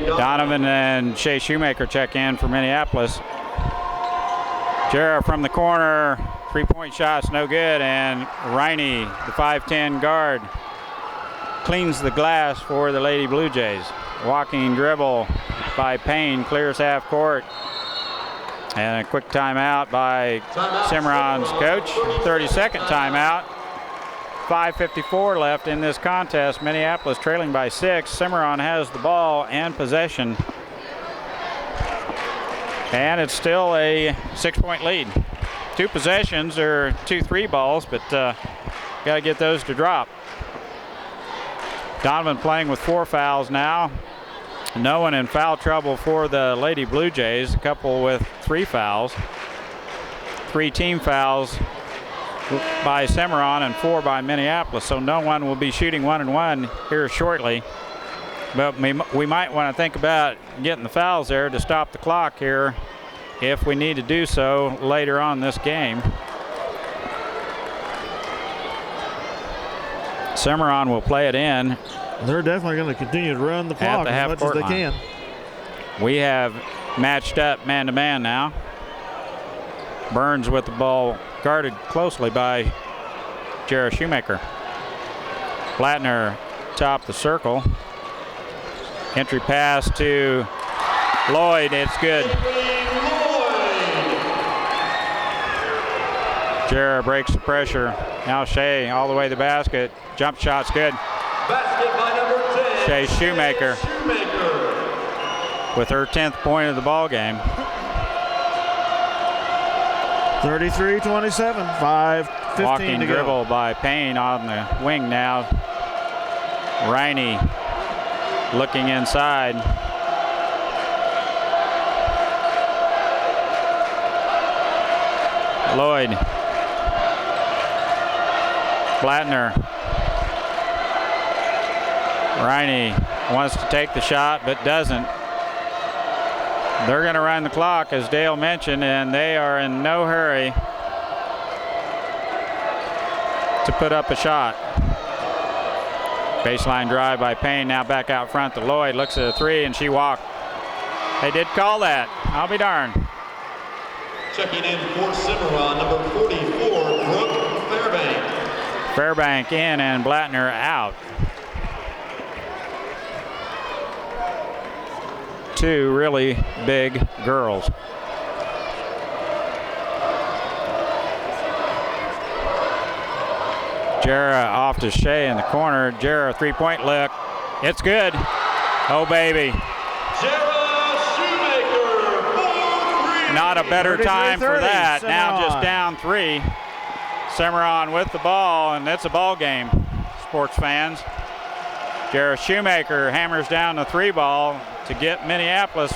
S1: Donovan and Shea Shoemaker check in for Minneapolis. Jarrah from the corner, three-point shot's no good, and Riney, the 5'10 guard, cleans the glass for the Lady Blue Jays. Walking dribble by Payne, clears half court. And a quick timeout by Cimarron's coach. 30-second timeout. 5:54 left in this contest. Minneapolis trailing by 6. Cimarron has the ball and possession. And it's still a 6-point lead. 2 possessions or 2 3 balls, but got to get those to drop. Donovan playing with 4 fouls now. No one in foul trouble for the Lady Blue Jays. A couple with 3 fouls. 3 team fouls by Cimarron and 4 by Minneapolis. So no one will be shooting 1-and-1 here shortly. But we might want to think about getting the fouls there to stop the clock here if we need to do so later on this game. Cimarron will play it in.
S2: They're definitely going to continue to run the clock as much as they can.
S1: We have matched up man-to-man now. Burns with the ball guarded closely by Jarrah Shoemaker. Blattner top the circle. Entry pass to Lloyd. It's good. Jarrah breaks the pressure. Now Shea all the way to the basket. Jump shot's good.
S4: Basket by number 10.
S1: Shea Shoemaker with her 10th point of the ball game.
S2: 33-27, 5:15
S1: Walking
S2: to go.
S1: dribble by Payne on the wing now. Riney looking inside. Lloyd. Blattner. Riney wants to take the shot but doesn't. They're going to run the clock, as Dale mentioned, and they are in no hurry to put up a shot. Baseline drive by Payne, now back out front to Lloyd. Looks at a 3 and she walked. They did call that. I'll be darned.
S4: Checking in for Cimarron, number 44, Brooke Fairbank.
S1: Fairbank in and Blattner out. 2 really big girls. Jarrah off to Shea in the corner. Jarrah 3-point look. It's good. Oh, baby.
S4: Jarrah Shoemaker, 4-3.
S1: Not a better time for that.
S2: Cimarron.
S1: Now just down 3. Cimarron with the ball, and it's a ball game, sports fans. Jarrah Shoemaker hammers down the 3 ball to get Minneapolis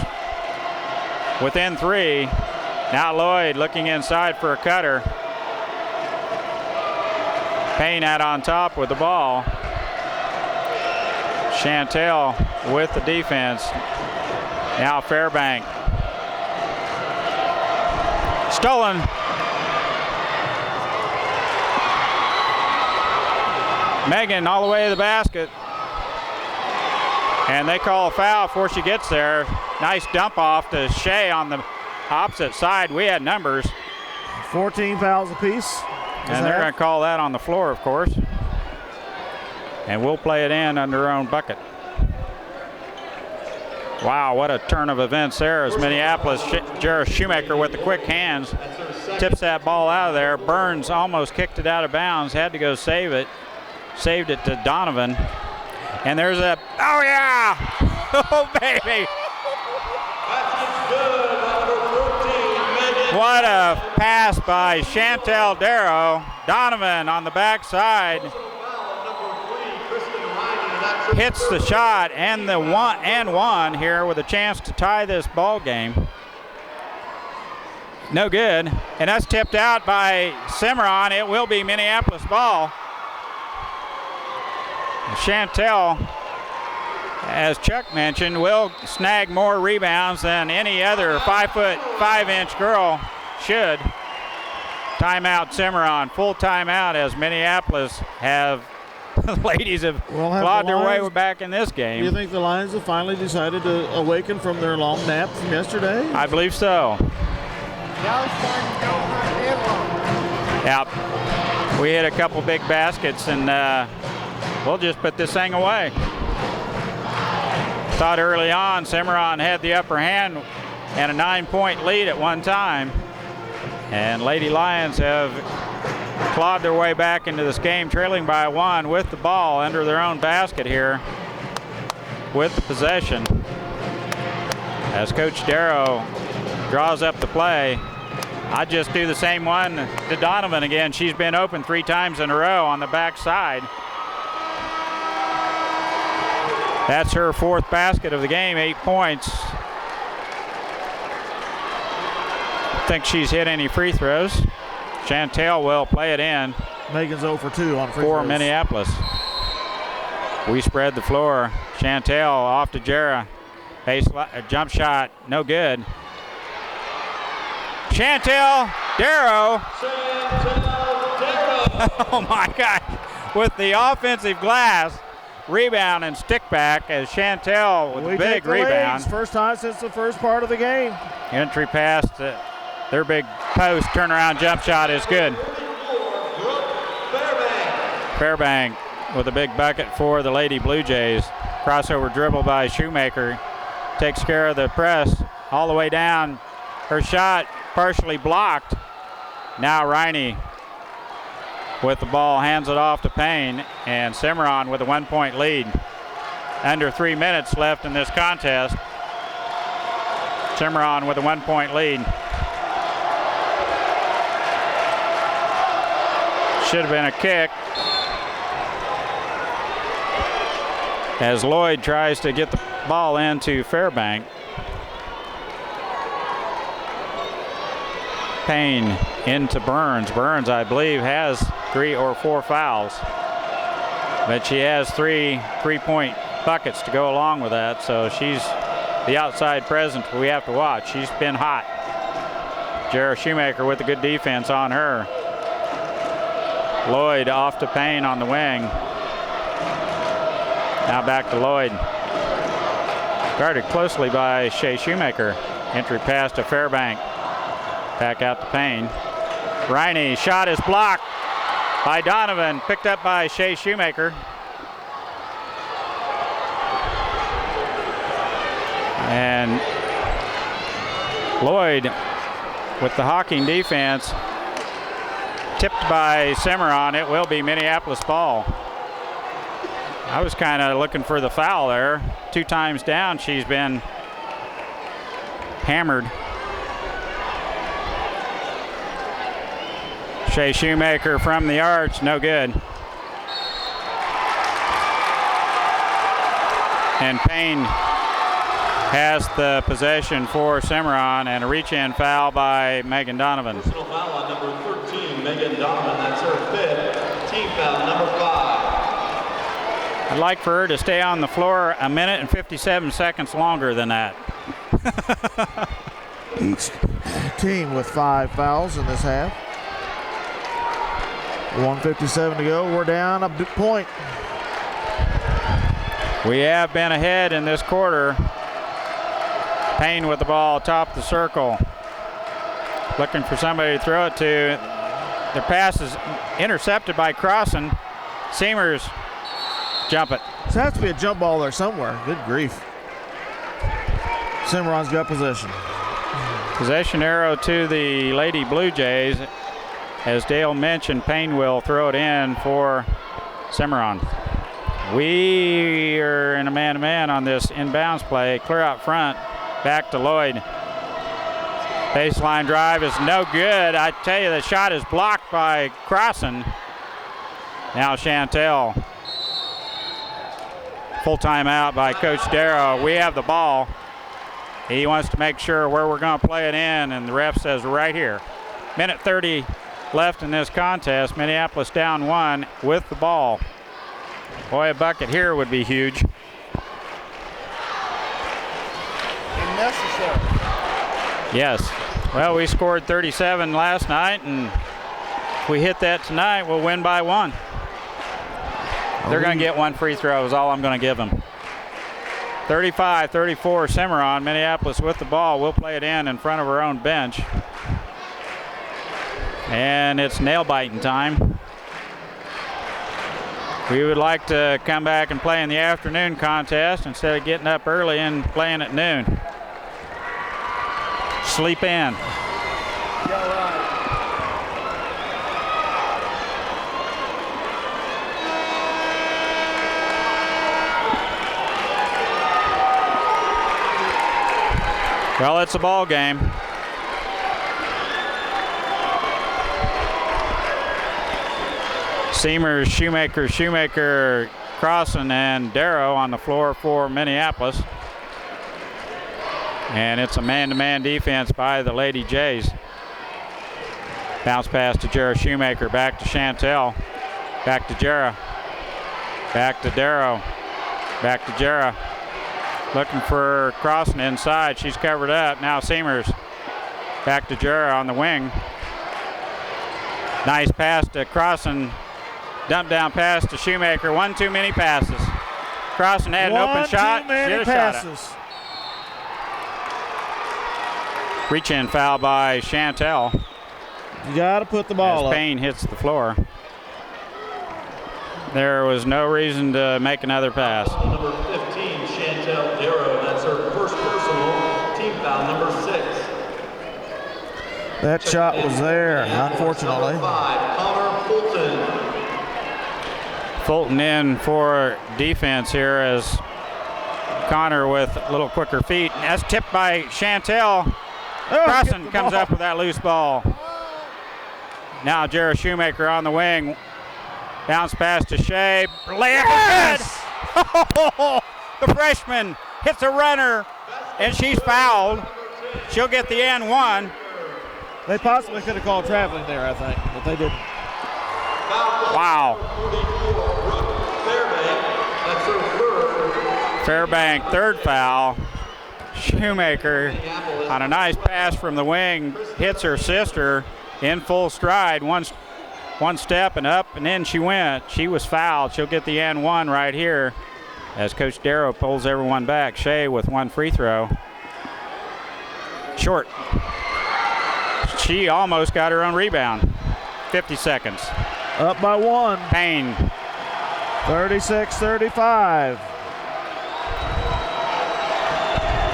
S1: within 3. Now Lloyd looking inside for a cutter. Payne out on top with the ball. Chantel with the defense. Now Fairbank. Stolen. Megan all the way to the basket. And they call a foul before she gets there. Nice dump off to Shea on the opposite side. We had numbers.
S2: 14 fouls apiece.
S1: And they're going to call that on the floor, of course. And we'll play it in under our own bucket. Wow, what a turn of events there as Minneapolis, Jarrah Shoemaker with the quick hands, tips that ball out of there. Burns almost kicked it out of bounds, had to go save it. Saved it to Donovan. And there's a, oh yeah! Oh baby! What a pass by Chantel Darrow. Donovan on the backside hits the shot and the one here with a chance to tie this ball game. No good. And that's tipped out by Cimarron. It will be Minneapolis ball. Chantel, as Chuck mentioned, will snag more rebounds than any other 5'5" girl should. Timeout Cimarron. Full timeout as Minneapolis have the ladies have clawed their way back in this game.
S2: Do you think the Lions have finally decided to awaken from their long nap from yesterday?
S1: I believe so. Yep. We hit a couple big baskets, and we'll just put this thing away. Thought early on Cimarron had the upper hand and a 9-point lead at one time. And Lady Lions have clawed their way back into this game, trailing by 1 with the ball under their own basket here with the possession. As Coach Darrow draws up the play, I just do the same one to Donovan again. She's been open 3 times in a row on the backside. That's her 4th basket of the game, 8 points. Think she's hit any free throws. Chantel will play it in.
S2: Megan's 0 for 2 on free
S1: for
S2: throws.
S1: Minneapolis. We spread the floor. Chantel off to Jera. Jump shot, no good. Chantel Darrow. Oh my God. With the offensive glass. Rebound and stick back as Chantel with a big rebound.
S2: Leads. First time since the first part of the game.
S1: Entry pass to their big post, turnaround jump shot is good. Fairbank with a big bucket for the Lady Blue Jays. Crossover dribble by Shoemaker. Takes care of the press all the way down. Her shot partially blocked. Now Riney with the ball, hands it off to Payne, and Cimarron with a 1-point lead. Under 3 minutes left in this contest. Cimarron with a 1-point lead. Should have been a kick. As Lloyd tries to get the ball into Fairbank. Payne into Burns. Burns, I believe, has 3 or 4 fouls. But she has 3 3-point buckets to go along with that, so she's the outside presence we have to watch. She's been hot. Jarrah Shoemaker with a good defense on her. Lloyd off to Payne on the wing. Now back to Lloyd. Guarded closely by Shea Shoemaker. Entry pass to Fairbank. Back out to Payne. Riney, shot is blocked by Donovan. Picked up by Shea Shoemaker. And Lloyd with the hawking defense. Tipped by Cimarron. It will be Minneapolis ball. I was kind of looking for the foul there. 2 times down, she's been hammered. Shea Shoemaker from the arch, no good. And Payne has the possession for Cimarron, and a reach-in foul by Megan Donovan.
S4: Personal foul on number 13, Megan Donovan. That's her 5th. Team foul number 5.
S1: I'd like for her to stay on the floor a minute and 57 seconds longer than that.
S2: Each team with 5 fouls in this half. 1:57 to go. We're down a point.
S1: We have been ahead in this quarter. Payne with the ball top of the circle. Looking for somebody to throw it to. The pass is intercepted by Crossan. Seamers jump it.
S2: There has to be a jump ball there somewhere. Good grief. Cimarron's got possession.
S1: Possession arrow to the Lady Blue Jays. As Dale mentioned, Payne will throw it in for Cimarron. We are in a man-to-man on this inbounds play. Clear out front. Back to Lloyd. Baseline drive is no good. I tell you, the shot is blocked by Crossan. Now Chantel. Full timeout by Coach Darrow. We have the ball. He wants to make sure where we're going to play it in, and the ref says right here. Minute 30 left in this contest. Minneapolis down 1 with the ball. Boy, a bucket here would be huge.
S3: Necessary.
S1: Yes. Well, we scored 37 last night, and if we hit that tonight, we'll win by 1. They're going to get 1 free throw is all I'm going to give them. 35-34 Cimarron. Minneapolis with the ball. We'll play it in front of our own bench. And it's nail-biting time. We would like to come back and play in the afternoon contest instead of getting up early and playing at noon. Sleep in. Well, it's a ball game. Seamers, Shoemaker, Crossan, and Darrow on the floor for Minneapolis. And it's a man-to-man defense by the Lady Jays. Bounce pass to Jarrah Shoemaker, back to Chantel, back to Jarrah, back to Darrow, back to Jarrah. Looking for Crossan inside. She's covered up. Now Seamers. Back to Jarrah on the wing. Nice pass to Crossan. Dump down pass to Shoemaker. 1 too many passes. Crossan had an open shot.
S2: One too many passes.
S1: Reach-in foul by Chantel.
S2: You got to put the ball
S1: as
S2: up.
S1: Payne hits the floor. There was no reason to make another pass.
S4: Number 15, Chantel Darrow. That's her first personal. Team foul number 6.
S2: That shot was there, unfortunately.
S4: Number 5, Connor Fulton.
S1: Fulton in for defense here as Connor with a little quicker feet. And that's tipped by Chantel. Crossan comes up with that loose ball. Now Jarrah Shoemaker on the wing. Bounce pass to Shea. Layup is good. The freshman hits a runner, and she's fouled. She'll get the N1.
S2: They possibly could have called traveling there, I think, but they didn't.
S1: Wow.
S4: Fairbank,
S1: Fairbank, third foul. Shoemaker on a nice pass from the wing hits her sister in full stride. One step and up, and then she went. She was fouled. She'll get the N1 right here as Coach Darrow pulls everyone back. Shea with 1 free throw. Short. She almost got her own rebound. 50 seconds.
S2: Up by 1.
S1: Payne.
S2: 36-35.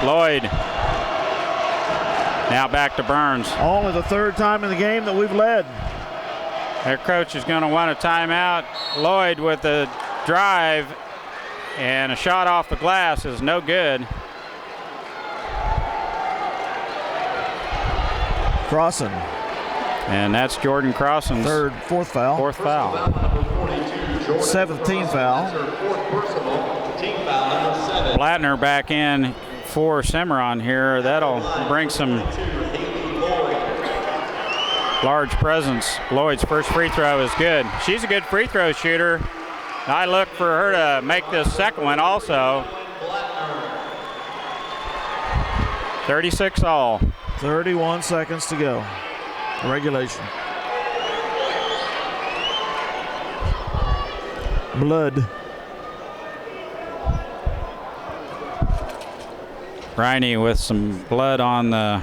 S1: Lloyd. Now back to Burns.
S2: Only the 3rd time in the game that we've led.
S1: Their coach is going to want a timeout. Lloyd with the drive, and a shot off the glass is no good.
S2: Crossan.
S1: And that's Jordan Crossan's
S2: 4th foul.
S1: 4th foul.
S2: 17th foul.
S1: Blattner back in for Cimarron here. That'll bring some large presence. Lloyd's first free throw is good. She's a good free throw shooter. I look for her to make this second one also. 36 all.
S2: 31 seconds to go. Regulation. Blood.
S1: Riney with some blood on the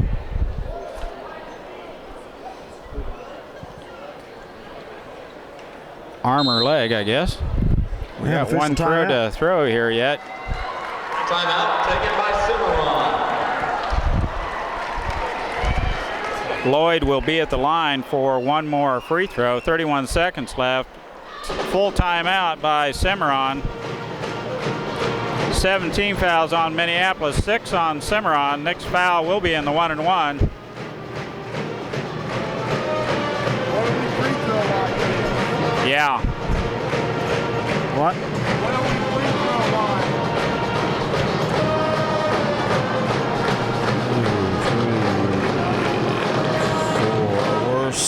S1: arm or leg, I guess. We got one throw to throw here yet.
S4: Timeout taken by Cimarron.
S1: Lloyd will be at the line for one more free throw. 31 seconds left. Full timeout by Cimarron. 17 fouls on Minneapolis, 6 on Cimarron. Next foul will be in the 1-and-1. Yeah.
S2: What?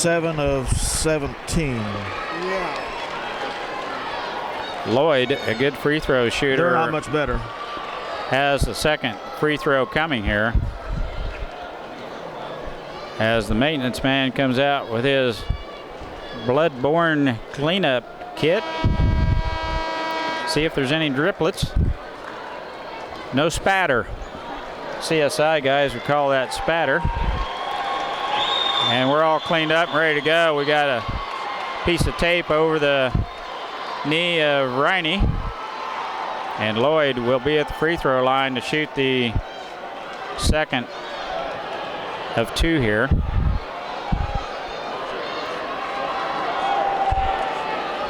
S2: 7 of 17.
S3: Yeah.
S1: Lloyd, a good free throw shooter,
S2: They're not much better.
S1: has the second free throw coming here. As the maintenance man comes out with his blood-borne cleanup kit. See if there's any driplets. No spatter. CSI guys would call that spatter. And we're all cleaned up and ready to go. We got a piece of tape over the knee of Riney. And Lloyd will be at the free throw line to shoot the second of 2 here.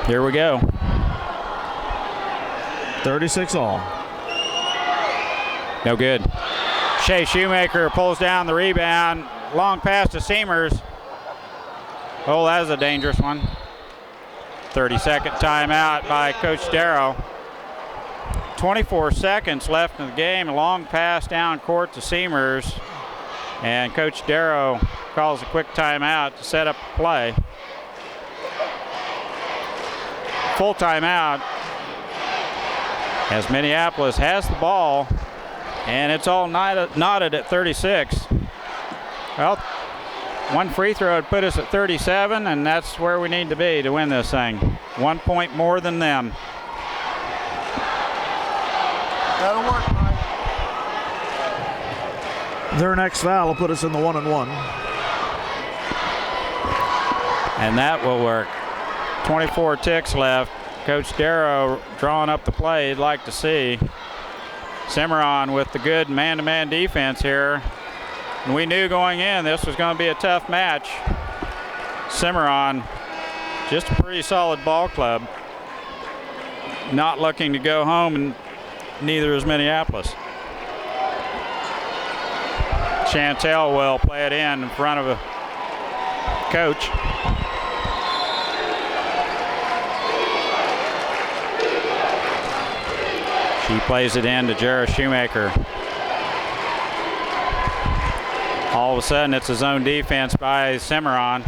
S1: Here we go.
S2: 36 all.
S1: No good. Shea Shoemaker pulls down the rebound. Long pass to Seamers. Oh, that was a dangerous one. 30-second timeout by Coach Darrow. 24 seconds left in the game. A long pass down court to Seamers. And Coach Darrow calls a quick timeout to set up the play. Full timeout as Minneapolis has the ball, and it's all knotted at 36. Well, one free throw would put us at 37, and that's where we need to be to win this thing. 1 point more than them.
S3: That'll work, Mike.
S2: Their next foul will put us in the 1-and-1.
S1: And that will work. 24 ticks left. Coach Darrow drawing up the play he'd like to see. Cimarron with the good man-to-man defense here. And we knew going in this was going to be a tough match. Cimarron, just a pretty solid ball club. Not looking to go home, and neither is Minneapolis. Chantel will play it in front of a coach. She plays it in to Jarrah Shoemaker. All of a sudden, it's a zone defense by Cimarron.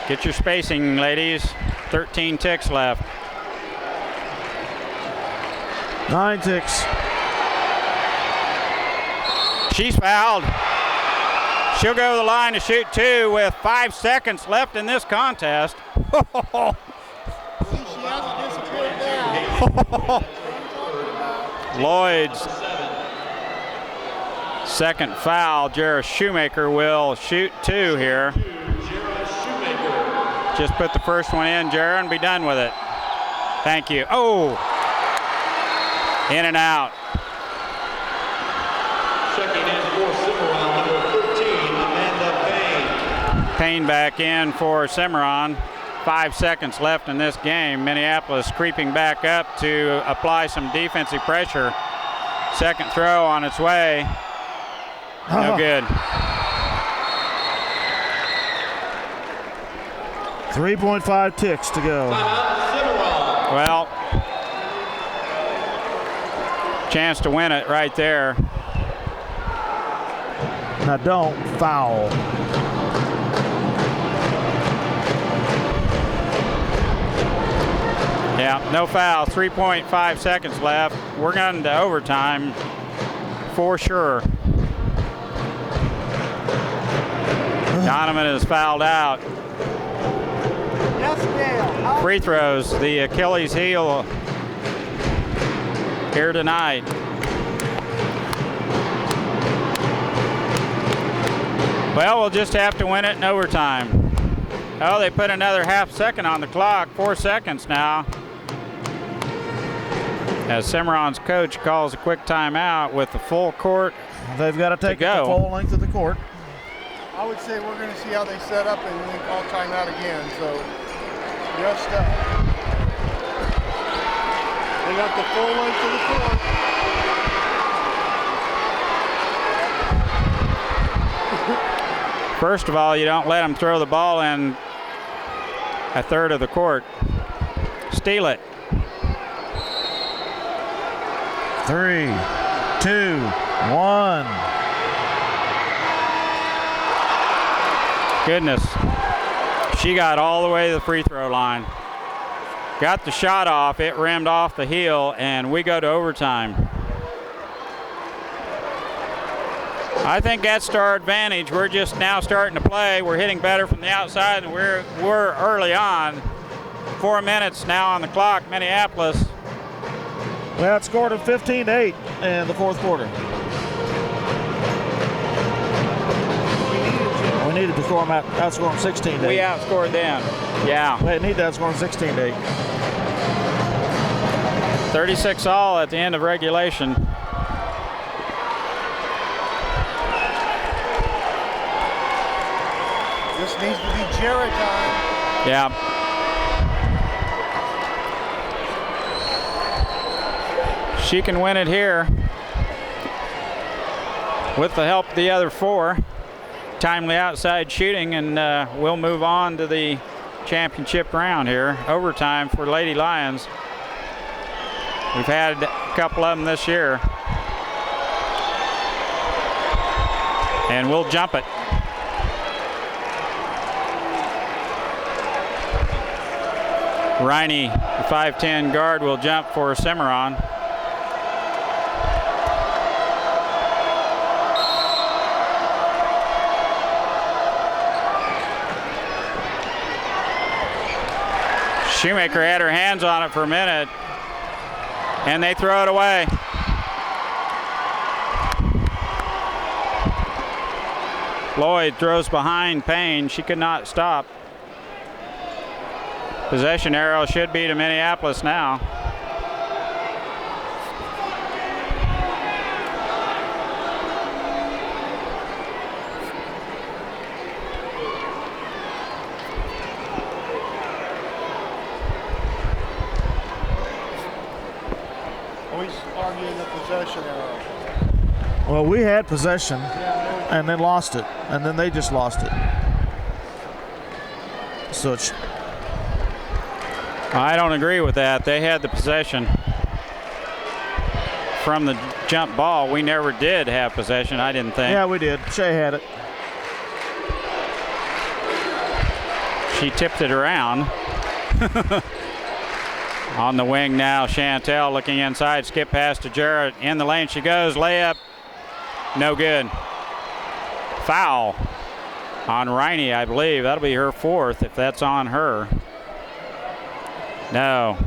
S1: Get your spacing, ladies. 13 ticks left.
S2: 9 ticks.
S1: She's fouled. She'll go to the line to shoot 2 with 5 seconds left in this contest.
S3: See, she hasn't disappeared now.
S1: Lloyd's second foul. Jarrah Shoemaker will shoot 2 here. Just put the first one in, Jarrah, and be done with it. Thank you. Oh! In and out.
S4: Checking in for Cimarron, number 13, Amanda Payne.
S1: Payne back in for Cimarron. 5 seconds left in this game. Minneapolis creeping back up to apply some defensive pressure. Second throw on its way. No good.
S2: 3.5 ticks to go.
S1: Well, chance to win it right there.
S2: Now don't foul.
S1: Yeah, no foul. 3.5 seconds left. We're going to overtime for sure. Donovan is fouled out.
S3: Yes, Dale.
S1: Free throws, the Achilles heel here tonight. Well, we'll just have to win it in overtime. Oh, they put another half second on the clock. 4 seconds now. As Cimarron's coach calls a quick timeout with the full court.
S2: They've got to take it the full length of the court.
S3: I would say we're going to see how they set up and then call timeout again. So, rest up. They got the full length of the court.
S1: First of all, you don't let them throw the ball in a third of the court. Steal it.
S2: 3, 2, 1.
S1: Goodness. She got all the way to the free throw line. Got the shot off, it rimmed off the heel, and we go to overtime. I think that's to our advantage. We're just now starting to play. We're hitting better from the outside than we're early on. 4 minutes now on the clock, Minneapolis.
S2: Well, it scored 15-8 in the fourth quarter. We needed to score them outscore them 16-8.
S1: We outscored them. Yeah.
S2: We need to outscore them 16-8.
S1: 36 all at the end of regulation.
S3: This needs to be Jarrett time.
S1: Yeah. She can win it here with the help of the other four. Timely outside shooting, and we'll move on to the championship round here. Overtime for Lady Lions. We've had a couple of them this year. And we'll jump it. Riney, the 5'10 guard, will jump for Cimarron. Shoemaker had her hands on it for a minute, and they throw it away. Lloyd throws behind Payne. She could not stop. Possession arrow should be to Minneapolis now.
S3: Always arguing the possession arrow.
S2: Well, we had possession and then lost it, and then they just lost it. So it's...
S1: I don't agree with that. They had the possession from the jump ball. We never did have possession, I didn't think.
S2: Yeah, we did. Shea had it.
S1: She tipped it around. On the wing now, Chantel looking inside, skip pass to Jarrett. In the lane she goes, layup, no good. Foul on Riney, I believe. That'll be her fourth if that's on her. No,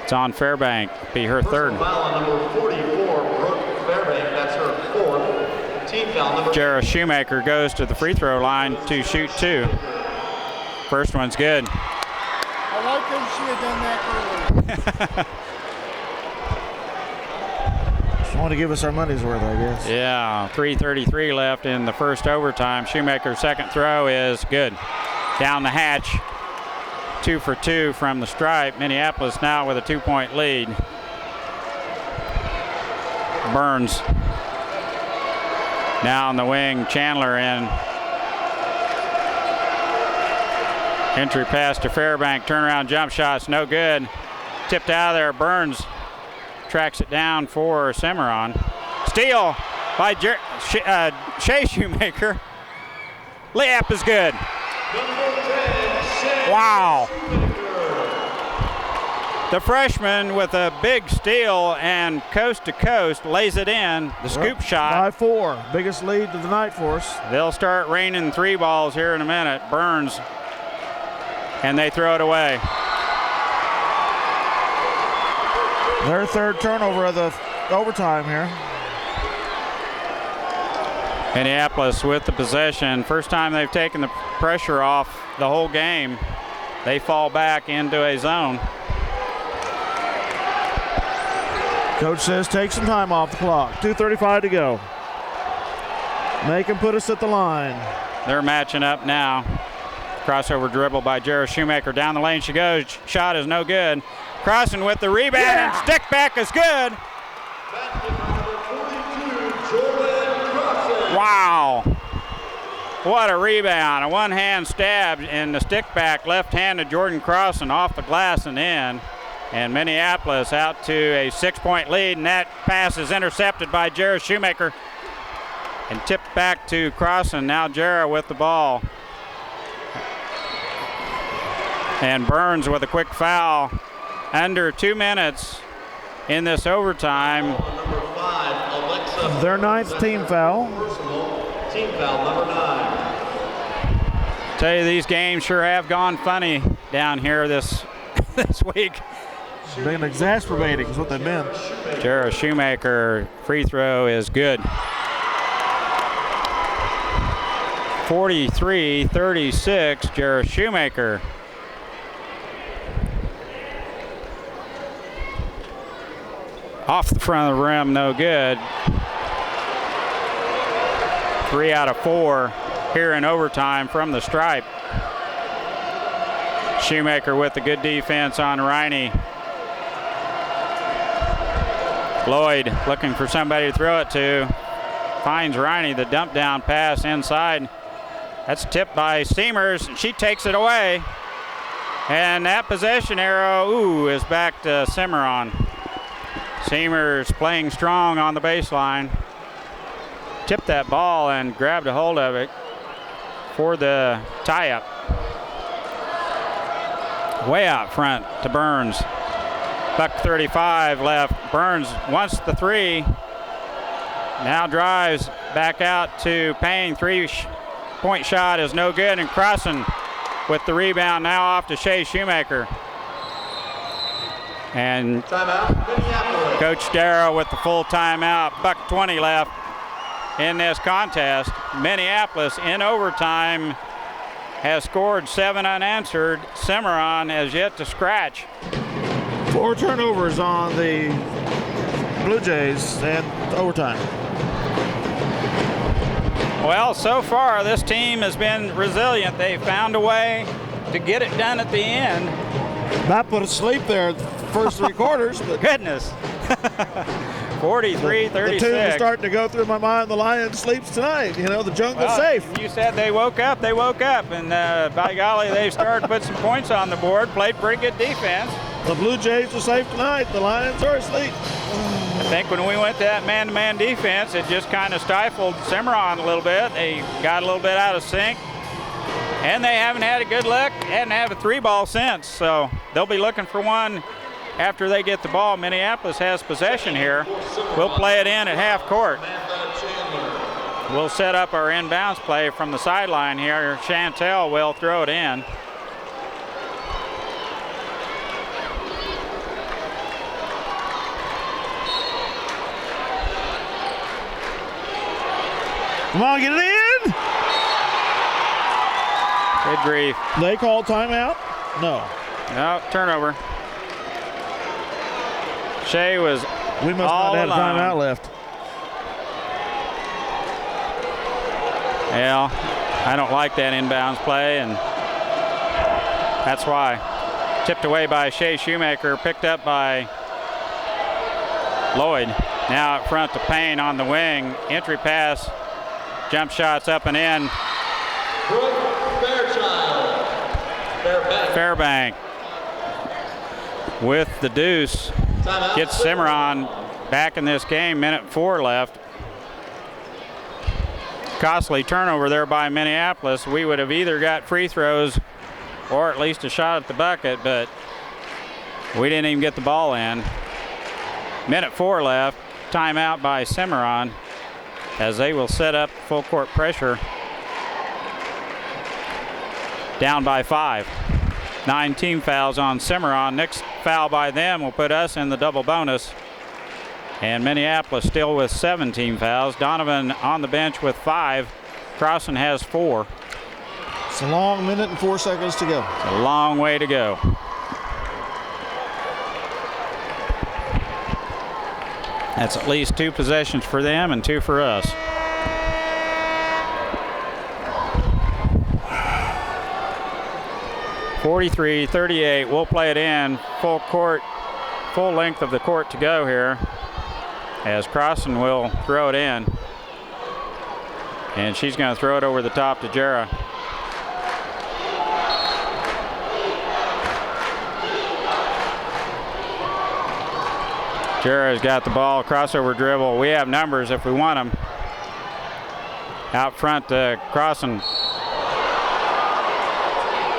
S1: it's on Fairbank. Be her third.
S4: Foul on number 44, Brooke Fairbank. That's her fourth. Team foul number.
S1: Jarrah Shoemaker goes to the free throw line to shoot two. First one's good.
S3: I like that she had done that earlier.
S2: Just want to give us our money's worth, I guess.
S1: Yeah, 3:33 left in the first overtime. Shoemaker's second throw is good. Down the hatch. 2 for 2 from the stripe. Minneapolis now with a 2-point lead. Burns. Now on the wing, Chandler in. Entry pass to Fairbank, turnaround jump shots, no good. Tipped out of there, Burns tracks it down for Cimarron. Steal by Shea Shoemaker. Layup is good. Wow. The freshman with a big steal and coast to coast lays it in. The scoop shot.
S2: By 4. Biggest lead of the night for us.
S1: They'll start raining 3 balls here in a minute. Burns. And they throw it away.
S2: Their third turnover of the overtime here.
S1: Minneapolis with the possession. First time they've taken the pressure off the whole game. They fall back into a zone.
S2: Coach says take some time off the clock. 2:35 to go. Make them put us at the line.
S1: They're matching up now. Crossover dribble by Jarrah Shoemaker. Down the lane she goes. Shot is no good. Crossing with the rebound and stick back is good. Wow. What a rebound. A one-hand stab in the stick back. Left-handed Jordan Crossan off the glass and in. And Minneapolis out to a 6-point lead, and that pass is intercepted by Jarrah Shoemaker and tipped back to Crossan. Now Jarrah with the ball. And Burns with a quick foul. Under 2 minutes in this overtime.
S4: Number 5, Alexa.
S2: Their 9th team foul.
S4: Personal team foul number 9.
S1: Tell you, these games sure have gone funny down here this week.
S2: Been exacerbating is what they've been.
S1: Jarrah Shoemaker free throw is good. 43-36, Jarrah Shoemaker. Off the front of the rim, no good. 3 out of 4 here in overtime from the stripe. Shoemaker with the good defense on Riney. Lloyd looking for somebody to throw it to. Finds Riney, the dump down pass inside. That's tipped by Steamers, and she takes it away. And that possession arrow, is back to Cimarron. Steamers playing strong on the baseline. Tipped that ball and grabbed a hold of it for the tie-up. Way out front to Burns. $1:35 left. Burns wants the 3. Now drives back out to Payne. 3-point shot is no good, and Crossan with the rebound now off to Shea Shoemaker. And
S4: Timeout, Minneapolis.
S1: Coach Darrow with the full timeout. $1:20 left in this contest. Minneapolis in overtime has scored 7 unanswered. Cimarron has yet to scratch.
S2: 4 turnovers on the Blue Jays and overtime.
S1: Well, so far this team has been resilient. They found a way to get it done at the end.
S2: Not put us to sleep there the first 3 quarters, but
S1: Goodness. 43-36.
S2: the tune is starting to go through my mind. The Lion sleeps tonight. You know, the jungle's
S1: Well,
S2: safe.
S1: You said they woke up. They woke up. And by golly, they've started to put some points on the board. Played pretty good defense.
S2: The Blue Jays are safe tonight. The Lions are asleep.
S1: I think when we went to that man-to-man defense, it just kind of stifled Cimarron a little bit. They got a little bit out of sync. And they haven't had a good look. Hadn't had a 3-ball since. So they'll be looking for one after they get the ball. Minneapolis has possession here. We'll play it in at half court. We'll set up our inbounds play from the sideline here. Chantel will throw it in.
S2: Come on, get it in.
S1: Good grief.
S2: They call timeout? No.
S1: No, turnover. Shea was
S2: We must
S1: all
S2: not have a
S1: alone.
S2: timeout left.
S1: Yeah, I don't like that inbounds play, and that's why. Tipped away by Shea Shoemaker, picked up by Lloyd. Now up front to Payne on the wing. Entry pass, jump shots up and in.
S4: Brooke Fairchild.
S1: Fairbank with the deuce.
S4: Timeout.
S1: Gets Cimarron back in this game. 1:04 left. Costly turnover there by Minneapolis. We would have either got free throws or at least a shot at the bucket, but we didn't even get the ball in. 1:04 left. Timeout by Cimarron as they will set up full court pressure. Down by 5. 9 team fouls on Cimarron. Next foul by them will put us in the double bonus. And Minneapolis still with 7 team fouls. Donovan on the bench with 5. Crossan has 4.
S2: It's a long 1 minute and 4 seconds to go.
S1: It's a long way to go. That's at least 2 possessions for them and 2 for us. $43-38. We'll play it in full court, full length of the court to go here, as Crossan will throw it in, and she's going to throw it over the top to Jarrah. Jarrah's got the ball, crossover dribble. We have numbers if we want them. Out front to Crossan.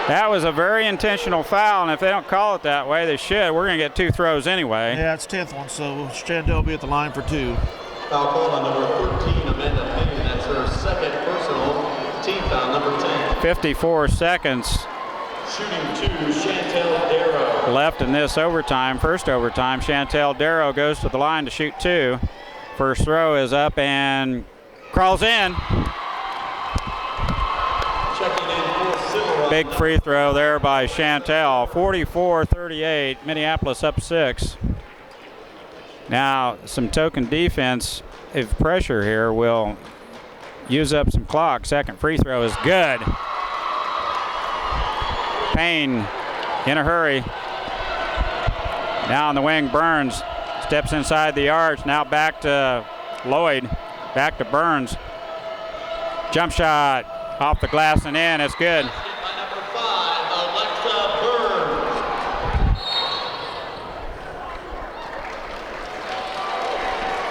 S1: That was a very intentional foul, and if they don't call it that way, they should. We're going to get 2 throws anyway.
S2: Yeah, it's 10th one, so Chantel will be at the line for 2.
S4: Foul call on number 13, Amanda Payne. That's her second personal. Team foul number 10.
S1: 54 seconds
S4: Shooting 2, Chantel Darrow.
S1: left in this overtime. First overtime, Chantel Darrow goes to the line to shoot 2. First throw is up and crawls in.
S4: Checking in for Cimarron.
S1: Big free throw there by Chantel. 44-38, Minneapolis up 6. Now some token defense, if pressure here, will use up some clock. Second free throw is good. Payne in a hurry. Now on the wing, Burns steps inside the arch. Now back to Lloyd. Back to Burns. Jump shot off the glass and in. It's good.
S4: By number 5, Alexa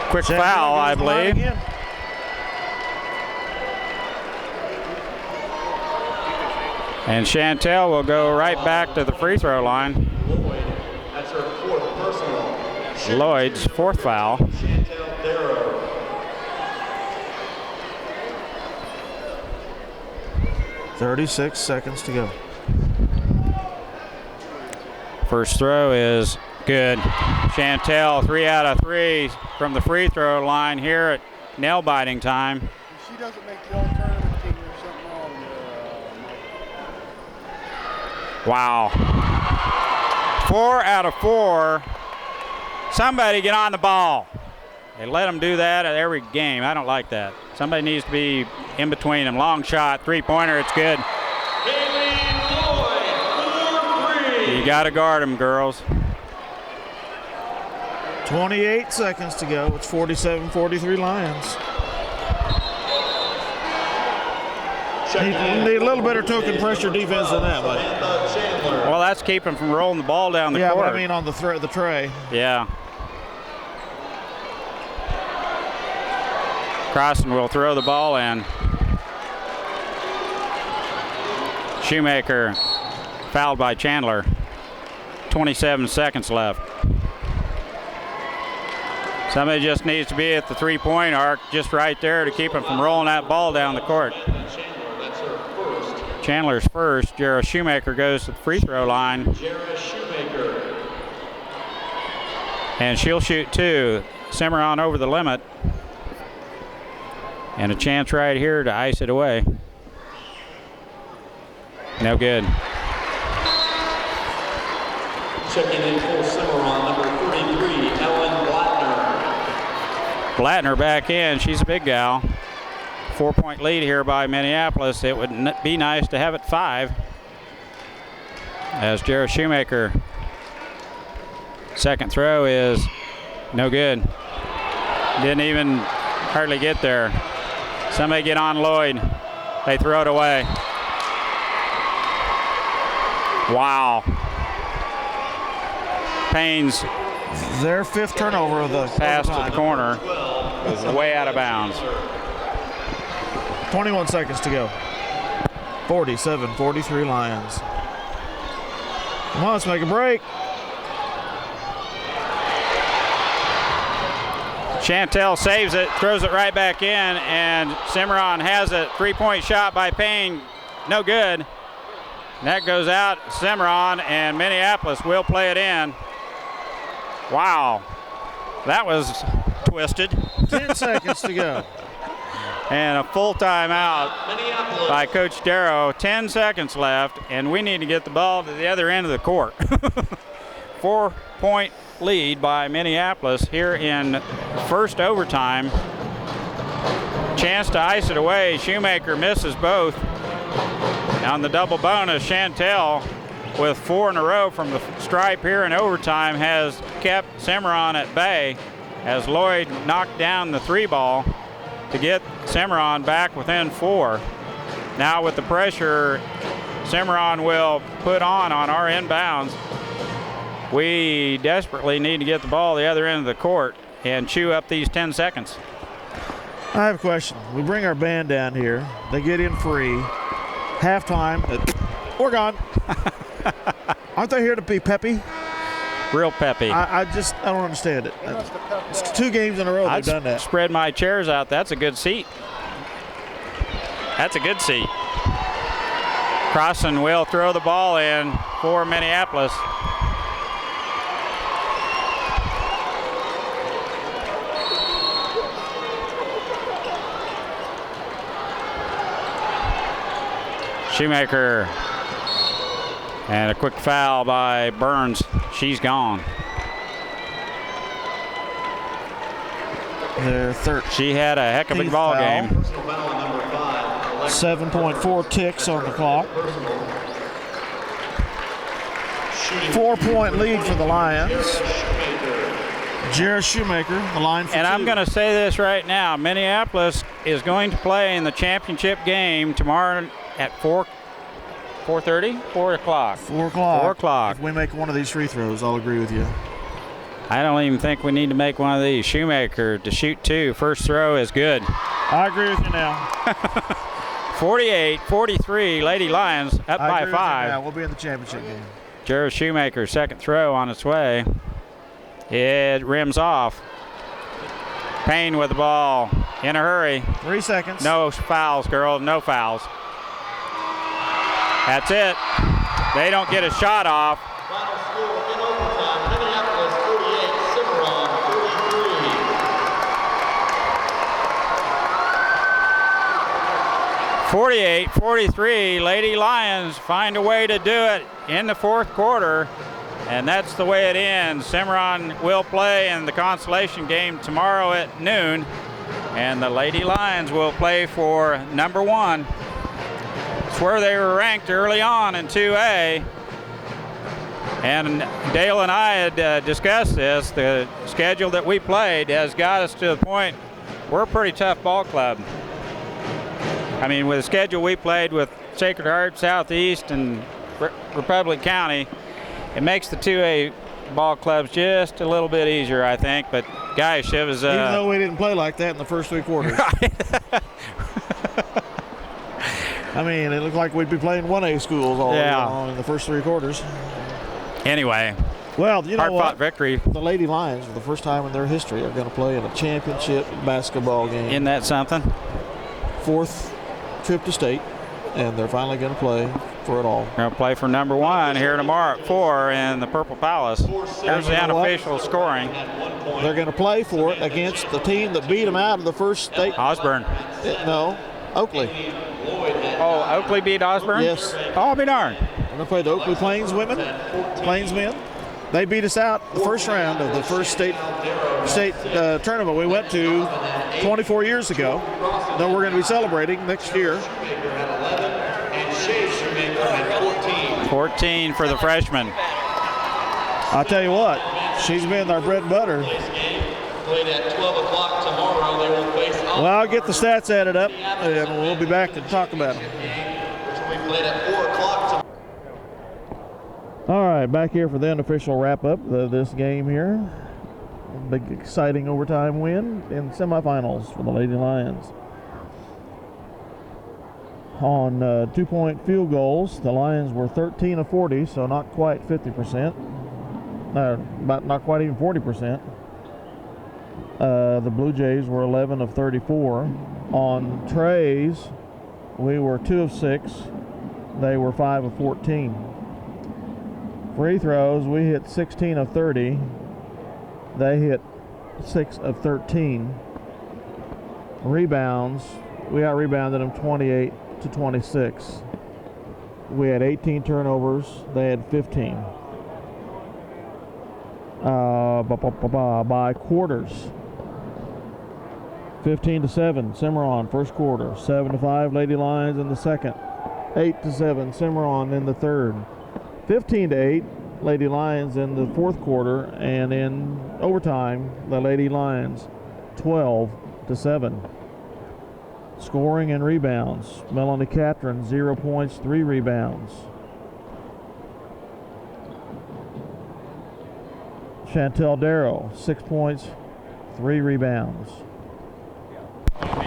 S4: Burns.
S1: Quick foul, I believe. And Chantel will go right back to the free throw line.
S4: Lloyd, that's her 4th personal. Shooting
S1: Lloyd's 4th foul.
S4: Chantel Darrow.
S2: .36 seconds to go.
S1: First throw is good. Chantel, 3 out of 3 from the free throw line here at nail biting time.
S3: If she doesn't make the all-tournament team, there's something wrong there.
S1: Wow. 4 out of 4. Somebody get on the ball. They let them do that at every game. I don't like that. Somebody needs to be in between them. Long shot, 3-pointer, it's good. You got to guard them, girls.
S2: 28 seconds to go. It's 47-43 Lions. Need a little better token pressure defense than that, but
S1: Well, that's keeping them from rolling the ball down the
S2: yeah,
S1: court.
S2: but I mean on the tray.
S1: Yeah. Crossan will throw the ball in. Shoemaker fouled by Chandler. 27 seconds left. Somebody just needs to be at the 3-point arc just right there to keep him from rolling that ball down the court. Chandler's first. Jara Shoemaker goes to the free throw line.
S4: Jara Shoemaker.
S1: And she'll shoot 2. Cimarron over the limit. And a chance right here to ice it away. No good.
S4: Checking in for Cimarron, number 33, Ellen Blattner.
S1: Blattner back in. She's a big gal. 4-point lead here by Minneapolis. It would be nice to have it 5. As Jara Shoemaker. Second throw is no good. Didn't even hardly get there. Somebody get on Lloyd. They throw it away. Wow. Payne's
S2: Their 5th turnover of the
S1: pass to the corner was way out of bounds.
S2: 21 seconds to go. 47-43 Lions. Come on, let's make a break.
S1: Chantel saves it, throws it right back in, and Cimarron has it. 3-point shot by Payne, no good. That goes out, Cimarron, and Minneapolis will play it in. Wow, that was twisted.
S2: 10 seconds to go.
S1: And a full timeout by Coach Darrow. 10 seconds left, and we need to get the ball to the other end of the court. 4-point lead by Minneapolis here in first overtime. Chance to ice it away. Shoemaker misses both. On the double bonus, Chantel with 4 in a row from the stripe here in overtime has kept Cimarron at bay as Lloyd knocked down the 3-ball to get Cimarron back within 4. Now with the pressure Cimarron will put on our inbounds, we desperately need to get the ball the other end of the court and chew up these 10 seconds.
S2: I have a question. We bring our band down here. They get in free. Halftime, We're gone. Aren't they here to be peppy?
S1: Real peppy.
S2: I don't understand it. It's 2 games in a row they've done that.
S1: Spread my chairs out. That's a good seat. That's a good seat. Crossan will throw the ball in for Minneapolis. Shoemaker. And a quick foul by Burns. She's gone.
S2: Their third.
S1: She had a heck of a ball game.
S2: 7.4 ticks on the clock. 4-point lead for the Lions. Jared Shoemaker, the line for
S1: And
S2: 2.
S1: I'm going to say this right now. Minneapolis is going to play in the championship game tomorrow at 4:30? 4 o'clock.
S2: 4 o'clock.
S1: 4 o'clock.
S2: If we make one of these free throws, I'll agree with you.
S1: I don't even think we need to make one of these. Shoemaker to shoot 2. First throw is good.
S2: I agree with you now.
S1: 48-43, Lady Lions up
S2: I
S1: by
S2: agree with you
S1: 5.
S2: now. We'll be in the championship game.
S1: Jared Shoemaker, second throw on its way. It rims off. Payne with the ball in a hurry.
S2: 3 seconds.
S1: No fouls, girl. No fouls. That's it. They don't get a shot off.
S4: Final score in overtime, Minneapolis 48, Cimarron
S1: 48-43, Lady Lions find a way to do it in the 4th quarter, and that's the way it ends. Cimarron will play in the consolation game tomorrow at noon, and the Lady Lions will play for number 1. It's where they were ranked early on in 2A. And Dale and I had discussed this. The schedule that we played has got us to the point we're a pretty tough ball club. I mean, with the schedule we played with Sacred Heart, Southeast, and Republic County, it makes the 2A ball clubs just a little bit easier, I think. But gosh, it was
S2: even though we didn't play like that in the first 3 quarters. I mean, it looked like we'd be playing 1A schools all along in the first 3 quarters.
S1: Anyway,
S2: well, you know
S1: hard-fought victory.
S2: The Lady Lions, for the first time in their history, are going to play in a championship basketball game.
S1: Isn't that something?
S2: 4th trip to state, and they're finally going to play for it all.
S1: They're going to play for number 1 here tomorrow at 4 in the Purple Palace. Here's the unofficial scoring.
S2: They're going to play for it against the team that beat them out of the first state.
S1: Osborne.
S2: No, Oakley.
S1: Oh, Oakley beat Osborne?
S2: Yes.
S1: Oh, I'll be darned.
S2: We're going to play the Oakley Plainsmen. They beat us out the first round of the first state tournament we went to 24 years ago. Then we're going to be celebrating next year.
S1: 14 for the freshman.
S2: I'll tell you what, she's been our bread and butter.
S4: Played at 12 o'clock tomorrow. They will face.
S2: Well, I'll get the stats added up, and we'll be back to talk about them.
S4: We played at 4 o'clock tomorrow.
S2: All right, back here for the unofficial wrap-up of this game here. Big, exciting overtime win in semifinals for the Lady Lions. On 2-point field goals, the Lions were 13 of 40, so not quite 50%. But not quite even 40%. The Blue Jays were 11 of 34. On trays, we were 2 of 6. They were 5 of 14. Free throws, we hit 16 of 30. They hit 6 of 13. Rebounds, we out-rebounded them 28 to 26. We had 18 turnovers. They had 15. By quarters, 15 to 7, Cimarron first quarter. 7 to 5, Lady Lions in the second. 8 to 7, Cimarron in the third. 15 to 8, Lady Lions in the fourth quarter, and in overtime, the Lady Lions 12 to 7. Scoring and rebounds, Melanie Catron 0 points, 3 rebounds. Chantel Darrow 6 points, 3 rebounds.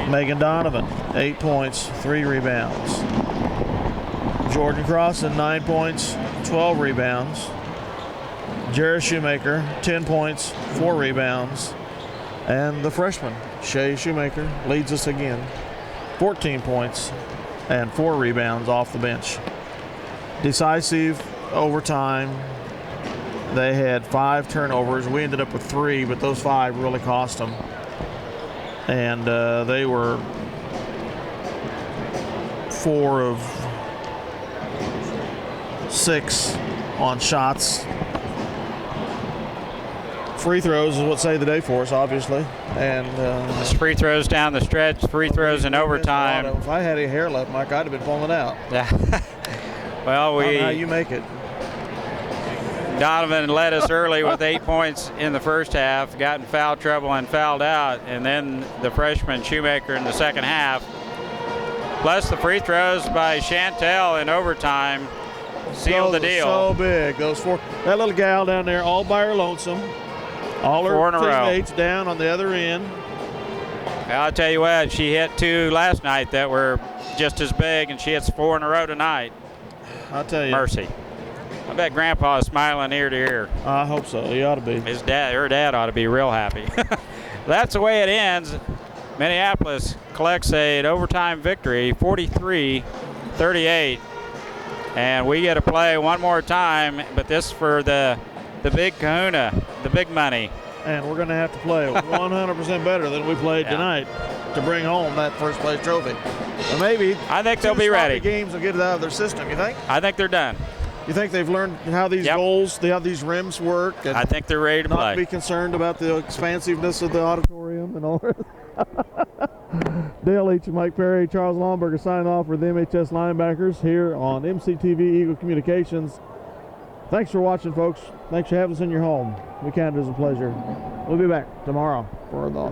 S2: Megan Donovan 8 points, 3 rebounds. Jordan Crossan, 9 points, 12 rebounds. Jarrett Shoemaker, 10 points, 4 rebounds. And the freshman, Shea Shoemaker, leads us again. 14 points and 4 rebounds off the bench. Decisive overtime. They had 5 turnovers. We ended up with 3, but those 5 really cost them. And they were 4 of 6 on shots. Free throws is what saved the day for us, obviously. And
S1: free throws down the stretch, free throws in overtime.
S2: If I had a hair left, Mike, I'd have been pulling it out.
S1: Yeah. Well,
S2: I don't know how you make it.
S1: Donovan led us early with 8 points in the first half, got in foul trouble and fouled out, and then the freshman Shoemaker in the second half. Plus the free throws by Chantel in overtime sealed the deal.
S2: So big. Those 4. That little gal down there all by her lonesome. All her teammates down on the other end.
S1: I'll tell you what, she hit 2 last night that were just as big, and she hits 4 in a row tonight.
S2: I'll tell you.
S1: Mercy. I bet Grandpa is smiling ear to ear.
S2: I hope so. He ought to be.
S1: Her dad ought to be real happy. That's the way it ends. Minneapolis collects an overtime victory, 43-38. And we get to play one more time, but this for the big kahuna, the big money.
S2: And we're going to have to play 100% better than we played tonight to bring home that first place trophy. And maybe
S1: I think they'll be ready.
S2: Games will get it out of their system, you think?
S1: I think they're done.
S2: You think they've learned how these goals, how these rims work? And
S1: I think they're ready to play.
S2: Not be concerned about the expansiveness of the auditorium and all that. Dale H. and Mike Perry, Charles Lomberger signing off for the MHS Linebackers here on MCTV Eagle Communications. Thanks for watching, folks. Thanks for having us in your home. We count it as a pleasure. We'll be back tomorrow for the